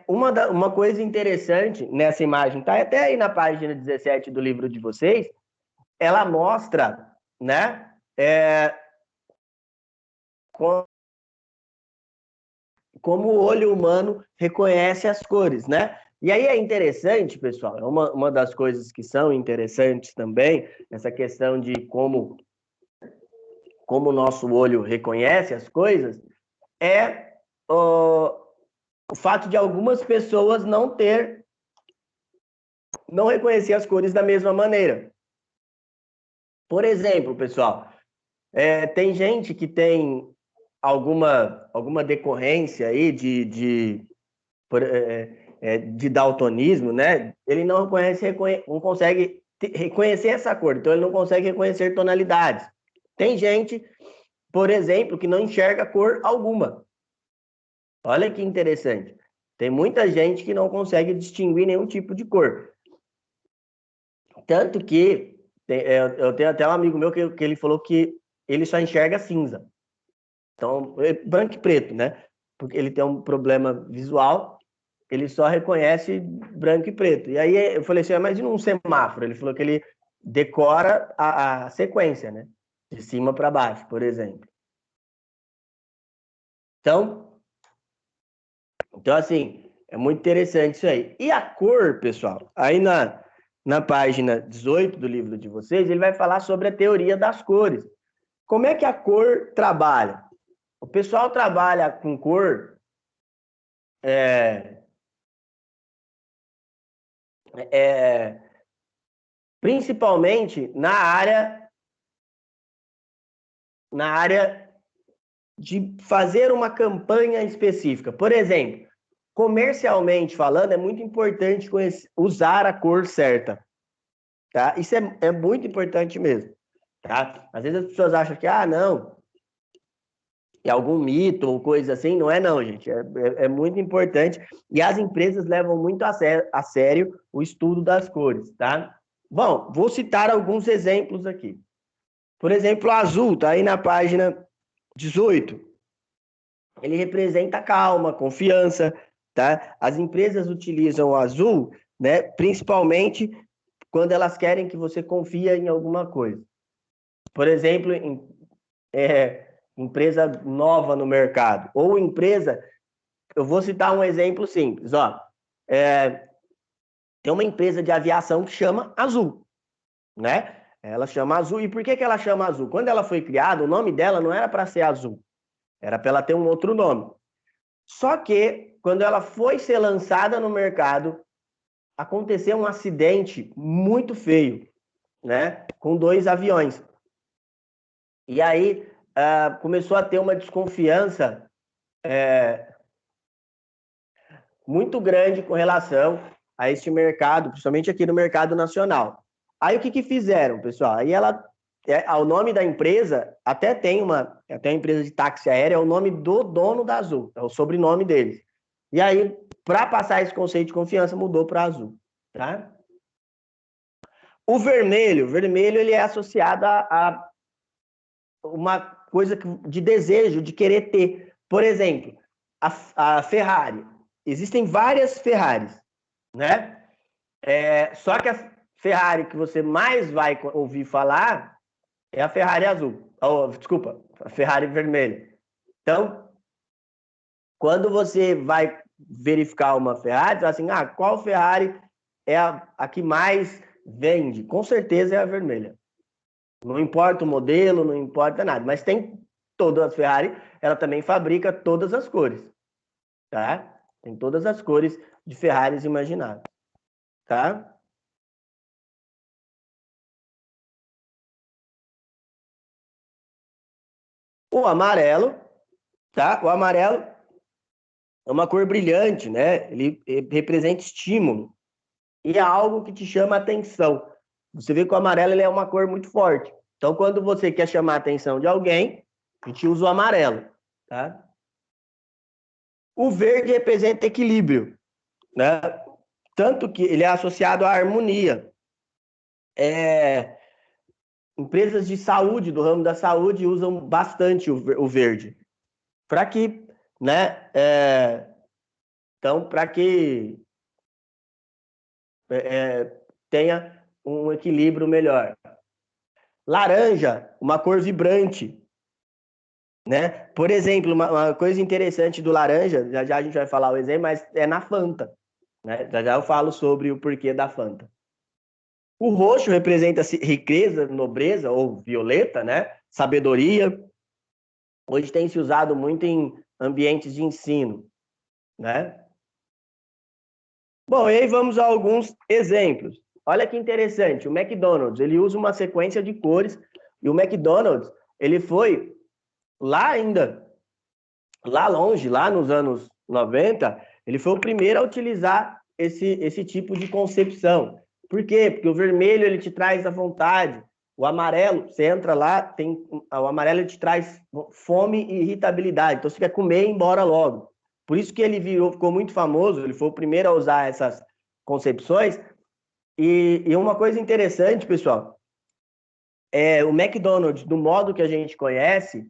uma coisa interessante nessa imagem, tá até aí na página 17 do livro de vocês, ela mostra, né, como o olho humano reconhece as cores, né? E aí é interessante, pessoal, uma das coisas que são interessantes também, essa questão de como o nosso olho reconhece as coisas, é o fato de algumas pessoas não reconhecer as cores da mesma maneira. Por exemplo, pessoal, tem gente que tem alguma decorrência aí de daltonismo, né? Ele não consegue reconhecer essa cor, então ele não consegue reconhecer tonalidades. Tem gente, por exemplo, que não enxerga cor alguma. Olha que interessante. Tem muita gente que não consegue distinguir nenhum tipo de cor. Tanto que eu tenho até um amigo meu que ele falou que ele só enxerga cinza. Então, branco e preto, né? Porque ele tem um problema visual, ele só reconhece branco e preto. E aí eu falei assim, mas e num semáforo? Ele falou que ele decora a sequência, né? De cima para baixo, por exemplo. Então, assim, é muito interessante isso aí. E a cor, pessoal, aí na página 18 do livro de vocês, ele vai falar sobre a teoria das cores. Como é que a cor trabalha? O pessoal trabalha com cor principalmente na área de fazer uma campanha específica. Por exemplo, comercialmente falando, é muito importante usar a cor certa. Tá? Isso é muito importante mesmo. Tá? Às vezes as pessoas acham que, não, é algum mito ou coisa assim. Não é não, gente. É muito importante. E as empresas levam muito a sério o estudo das cores. Tá? Bom, vou citar alguns exemplos aqui. Por exemplo, o azul, tá aí na página 18. Ele representa calma, confiança, tá? As empresas utilizam o azul, né, principalmente quando elas querem que você confie em alguma coisa. Por exemplo, empresa nova no mercado, ou empresa, eu vou citar um exemplo simples, ó, tem uma empresa de aviação que chama Azul, né? Ela chama Azul, e por que ela chama Azul? Quando ela foi criada, o nome dela não era para ser Azul, era para ela ter um outro nome. Só que, quando ela foi ser lançada no mercado, aconteceu um acidente muito feio, né? Com 2 aviões. E aí começou a ter uma desconfiança muito grande com relação a este mercado, principalmente aqui no mercado nacional. Aí o que fizeram, pessoal? Aí o nome da empresa, até uma empresa de táxi aéreo, é o nome do dono da Azul, é o sobrenome deles. E aí, para passar esse conceito de confiança, mudou para Azul, tá? O vermelho ele é associado a uma coisa de desejo, de querer ter. Por exemplo, a Ferrari. Existem várias Ferraris, né? Só que a Ferrari que você mais vai ouvir falar é a Ferrari azul. Desculpa, a Ferrari vermelha. Então, quando você vai verificar uma Ferrari, você vai assim, qual Ferrari é a que mais vende? Com certeza é a vermelha. Não importa o modelo, não importa nada. Mas tem todas as Ferrari, ela também fabrica todas as cores, tá? Tem todas as cores de Ferraris imagináveis, tá? O amarelo, tá? O amarelo é uma cor brilhante, né? Ele representa estímulo e é algo que te chama a atenção. Você vê que o amarelo ele é uma cor muito forte. Então, quando você quer chamar a atenção de alguém, a gente usa o amarelo, tá? O verde representa equilíbrio, né? Tanto que ele é associado à harmonia. Empresas de saúde, do ramo da saúde, usam bastante o verde. Para que, né? Então, para que tenha um equilíbrio melhor. Laranja, uma cor vibrante, né? Por exemplo, uma coisa interessante do laranja, já já a gente vai falar o exemplo, mas é na Fanta, né? Já já eu falo sobre o porquê da Fanta. O roxo representa riqueza, nobreza, ou violeta, né? Sabedoria. Hoje tem se usado muito em ambientes de ensino, né? Bom, e aí vamos a alguns exemplos. Olha que interessante, o McDonald's, ele usa uma sequência de cores, e o McDonald's, ele foi lá ainda, lá longe, lá nos anos 90, ele foi o primeiro a utilizar esse tipo de concepção. Por quê? Porque o vermelho ele te traz a vontade, o amarelo, você entra lá, o amarelo ele te traz fome e irritabilidade, então você quer comer e ir embora logo. Por isso que ele ficou muito famoso, ele foi o primeiro a usar essas concepções. E uma coisa interessante, pessoal, o McDonald's, do modo que a gente conhece,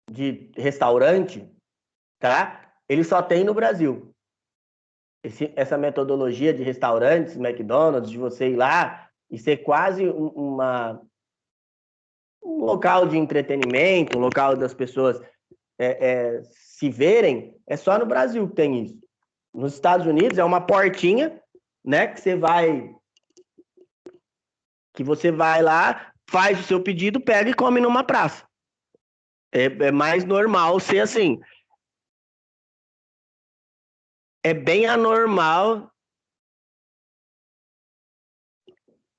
de restaurante, tá? Ele só tem no Brasil. Essa metodologia de restaurantes, McDonald's, de você ir lá e ser quase um local de entretenimento, um local das pessoas se verem, é só no Brasil que tem isso. Nos Estados Unidos é uma portinha, né, que você vai lá, faz o seu pedido, pega e come numa praça. É mais normal ser assim. É bem anormal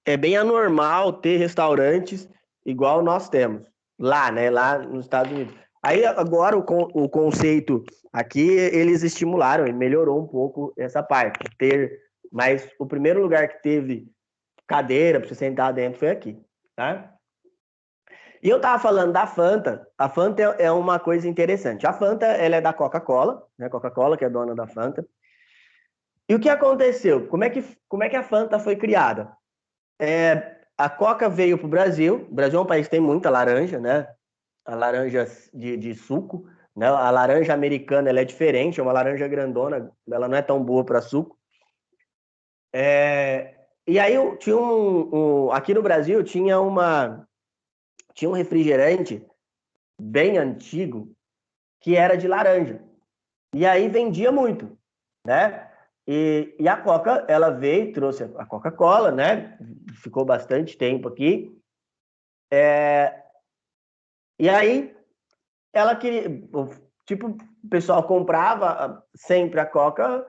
é bem anormal ter restaurantes igual nós temos lá, né? Lá nos Estados Unidos. Aí agora o conceito aqui eles estimularam e melhorou um pouco essa parte, mas o primeiro lugar que teve cadeira para você sentar dentro foi aqui, tá? E eu tava falando da Fanta. A Fanta é uma coisa interessante. A Fanta ela é da Coca-Cola, né? Coca-Cola que é dona da Fanta. E o que aconteceu? Como é que a Fanta foi criada? A Coca veio para o Brasil. O Brasil é um país que tem muita laranja, né? A laranja de suco, né? A laranja americana ela é diferente, é uma laranja grandona, ela não é tão boa para suco. E aí tinha aqui no Brasil tinha um refrigerante bem antigo que era de laranja. E aí vendia muito, né? E a Coca, ela veio, trouxe a Coca-Cola, né? Ficou bastante tempo aqui. E aí ela queria, tipo, o pessoal comprava sempre a Coca,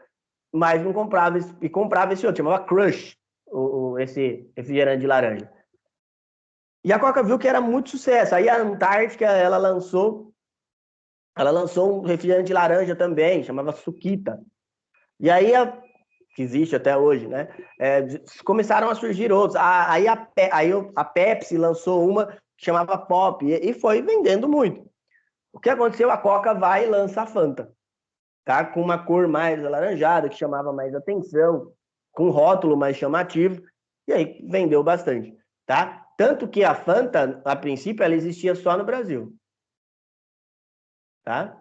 mas não comprava e comprava esse outro, chamava Crush, esse refrigerante de laranja. E a Coca viu que era muito sucesso. Aí a Antártica, ela lançou um refrigerante de laranja também, chamava Suquita. E aí que existe até hoje, né? Começaram a surgir outros. Aí a Pepsi lançou uma que chamava Pop e foi vendendo muito. O que aconteceu? A Coca vai e lança a Fanta, tá? Com uma cor mais alaranjada, que chamava mais atenção, com um rótulo mais chamativo, e aí vendeu bastante, tá? Tanto que a Fanta, a princípio, ela existia só no Brasil, tá?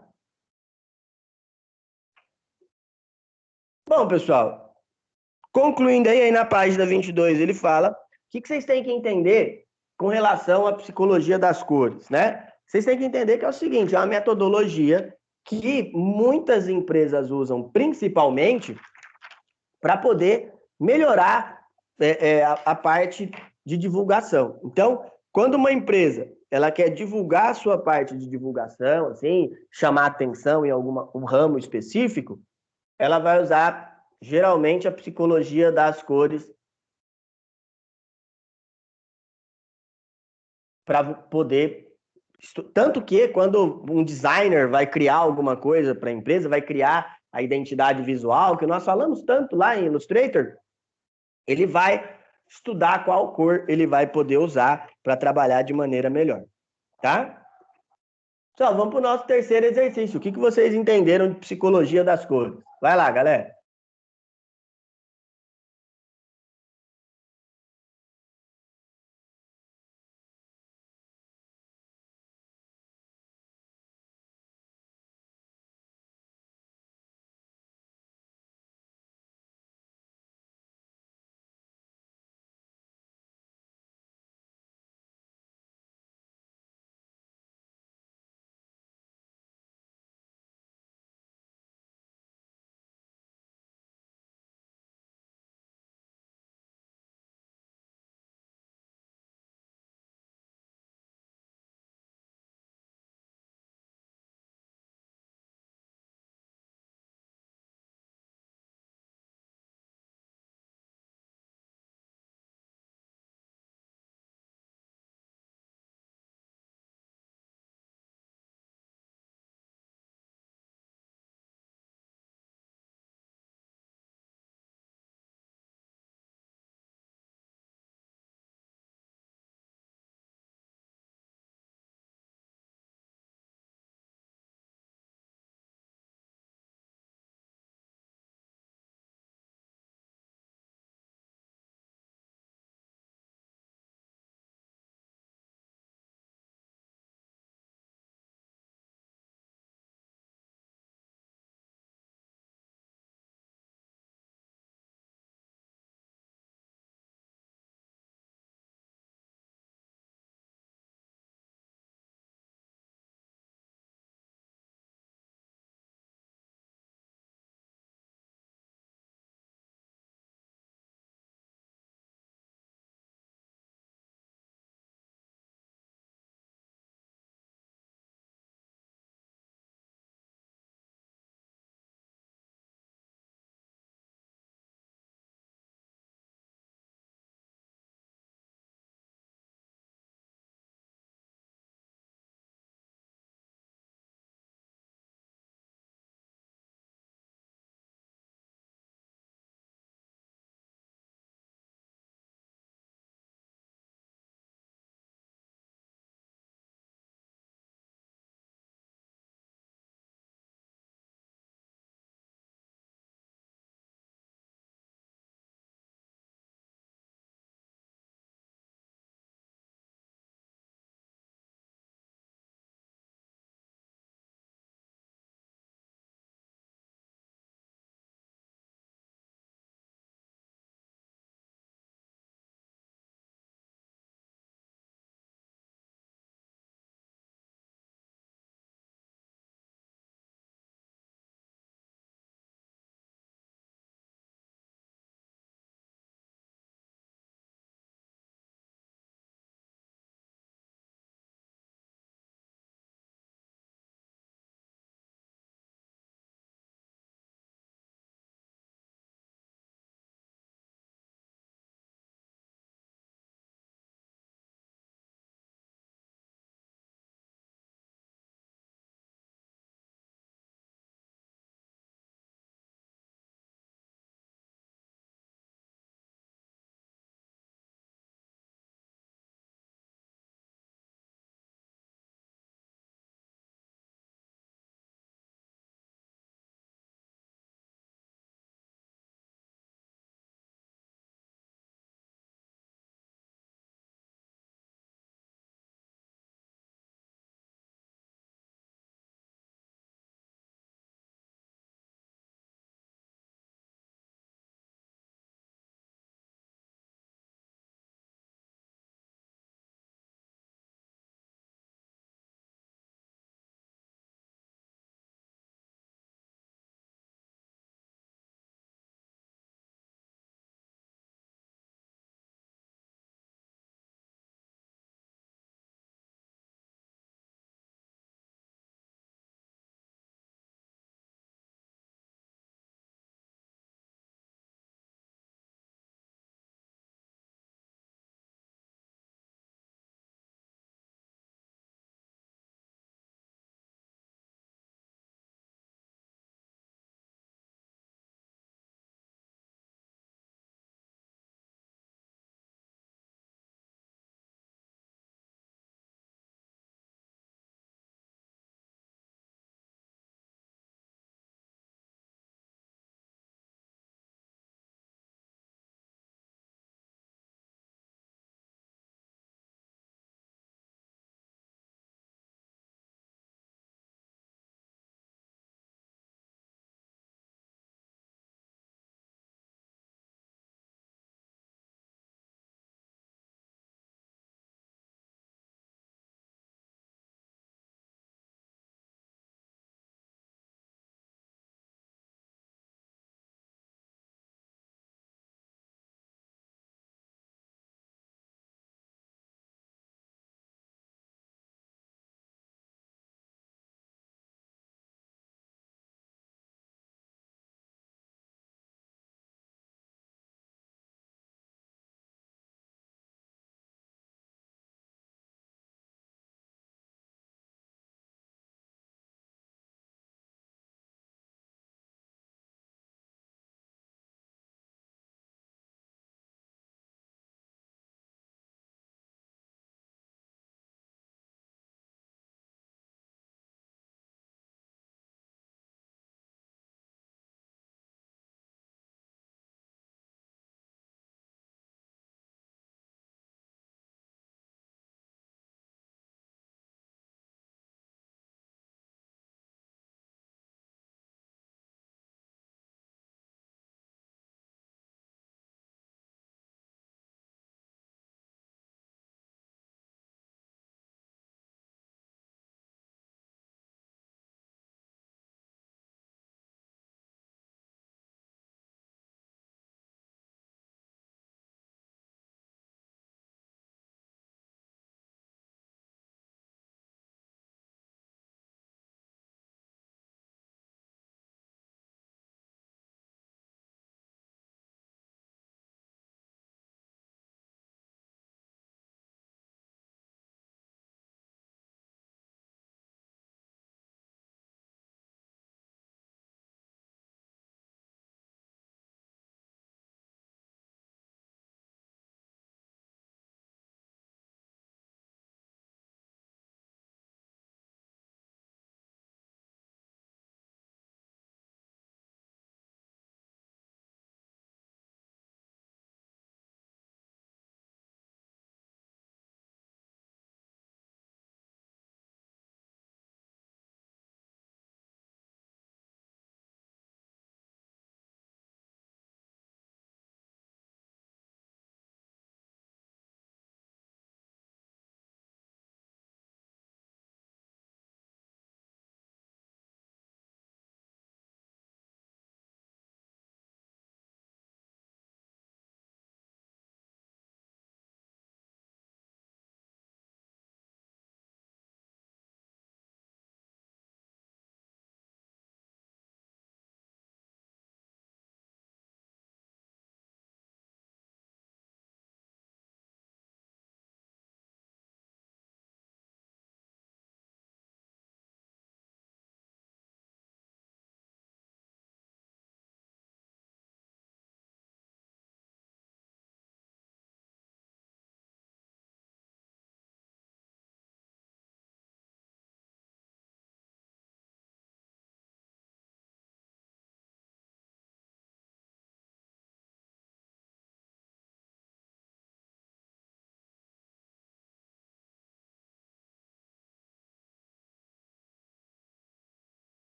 Bom, pessoal, concluindo aí na página 22, ele fala o que vocês têm que entender com relação à psicologia das cores, né? Vocês têm que entender que é o seguinte, é uma metodologia que muitas empresas usam principalmente para poder melhorar a parte de divulgação. Então, quando uma empresa ela quer divulgar a sua parte de divulgação, assim, chamar atenção em um ramo específico, ela vai usar geralmente a psicologia das cores para poder Tanto que quando um designer vai criar alguma coisa para a empresa, vai criar a identidade visual, que nós falamos tanto lá em Illustrator, ele vai estudar qual cor ele vai poder usar para trabalhar de maneira melhor, tá? Então, vamos para o nosso terceiro exercício. O que vocês entenderam de psicologia das cores? Vai lá, galera.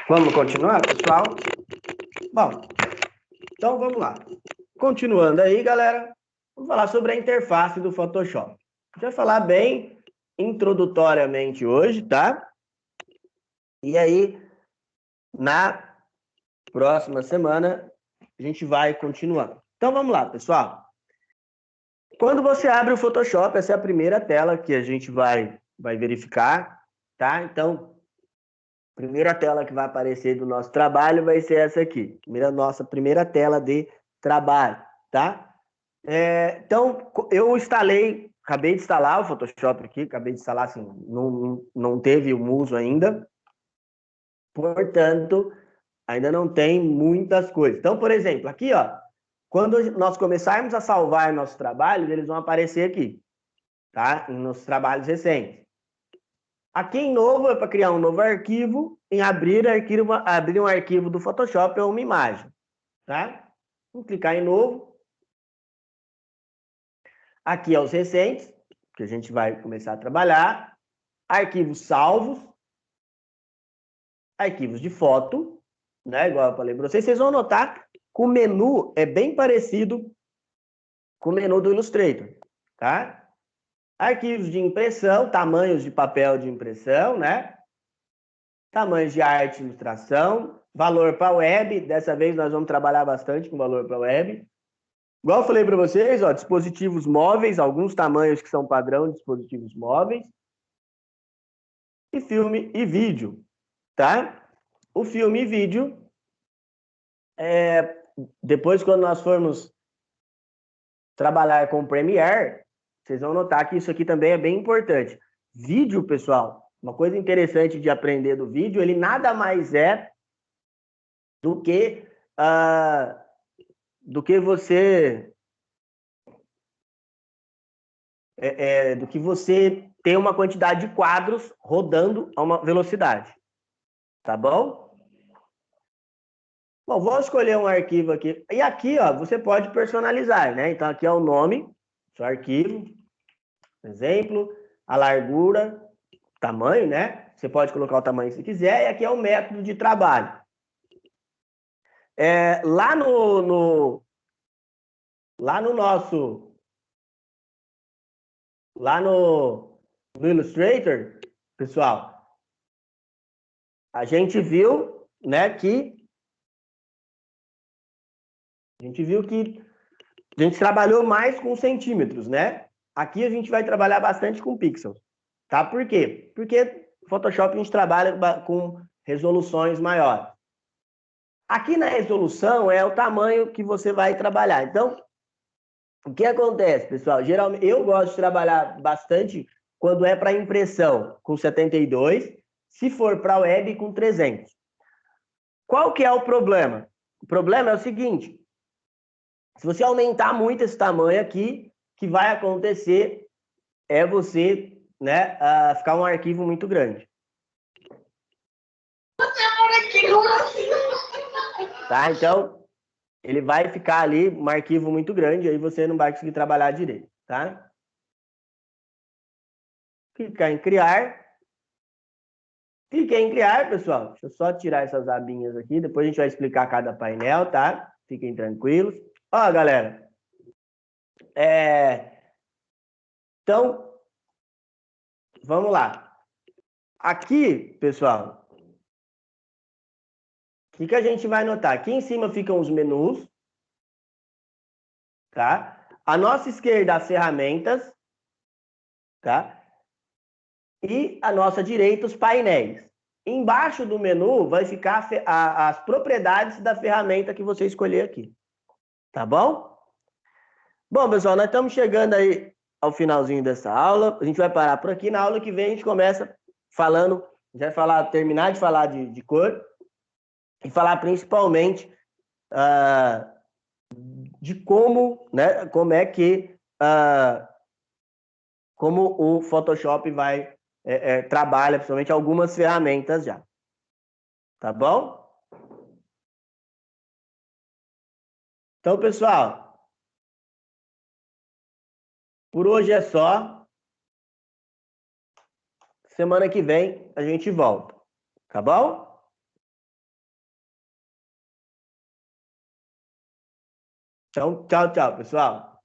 Vamos continuar, pessoal? Bom, então vamos lá. Continuando aí, galera, vamos falar sobre a interface do Photoshop. A gente vai falar bem introdutoriamente hoje, tá? E aí, na próxima semana, a gente vai continuar. Então vamos lá, pessoal. Quando você abre o Photoshop, essa é a primeira tela que a gente vai verificar, tá? Então, a primeira tela que vai aparecer do nosso trabalho vai ser essa aqui. Nossa primeira tela de trabalho, tá? Então, eu acabei de instalar o Photoshop aqui, acabei de instalar, assim, não teve o uso ainda. Portanto, ainda não tem muitas coisas. Então, por exemplo, aqui, ó, quando nós começarmos a salvar nossos trabalhos, eles vão aparecer aqui, tá? Nos trabalhos recentes. Aqui em novo é para criar um novo arquivo, em abrir um arquivo do Photoshop ou uma imagem, tá? Vamos clicar em novo. Aqui é os recentes, que a gente vai começar a trabalhar. Arquivos salvos. Arquivos de foto, né? Igual eu falei para vocês. Vocês vão notar que o menu é bem parecido com o menu do Illustrator, tá? Arquivos de impressão, tamanhos de papel de impressão, né? Tamanhos de arte e ilustração, valor para web, dessa vez nós vamos trabalhar bastante com valor para web. Igual eu falei para vocês, ó, dispositivos móveis, alguns tamanhos que são padrão de dispositivos móveis. E filme e vídeo, tá? O filme e vídeo, depois quando nós formos trabalhar com o Premiere, vocês vão notar que isso aqui também é bem importante. Vídeo, pessoal, uma coisa interessante de aprender do vídeo, ele nada mais é do que você ter uma quantidade de quadros rodando a uma velocidade. Tá bom? Bom, vou escolher um arquivo aqui. E aqui, ó, você pode personalizar, né? Então, aqui é o nome, seu arquivo, exemplo, a largura, tamanho, né? Você pode colocar o tamanho se quiser. E aqui é o método de trabalho. Lá no Illustrator, pessoal, a gente viu, né, que a gente trabalhou mais com centímetros, né? Aqui a gente vai trabalhar bastante com pixels, tá? Por quê? Porque no Photoshop a gente trabalha com resoluções maiores. Aqui na resolução é o tamanho que você vai trabalhar. Então, o que acontece, pessoal? Geralmente, eu gosto de trabalhar bastante quando é para impressão com 72, se for para web com 300. Qual que é o problema? O problema é o seguinte, se você aumentar muito esse tamanho aqui, o que vai acontecer é você, né, ficar um arquivo muito grande. Tá? Então, ele vai ficar ali um arquivo muito grande, aí você não vai conseguir trabalhar direito, tá? Clicar em criar. Cliquei em criar, pessoal. Deixa eu só tirar essas abinhas aqui, depois a gente vai explicar cada painel, tá? Fiquem tranquilos. Ó, galera. Então, vamos lá. Aqui, pessoal, o que a gente vai notar? Aqui em cima ficam os menus, tá? À nossa esquerda, as ferramentas, tá? E à nossa direita, os painéis. Embaixo do menu vai ficar as propriedades da ferramenta que você escolher aqui. Tá bom? Bom, pessoal, nós estamos chegando aí ao finalzinho dessa aula. A gente vai parar por aqui. Na aula que vem a gente começa falando, a gente vai terminar de falar de cor e falar principalmente de como, né, como o Photoshop trabalha, principalmente algumas ferramentas já. Tá bom? Então, pessoal, por hoje é só. Semana que vem a gente volta. Tá bom? Então, tchau, tchau, pessoal.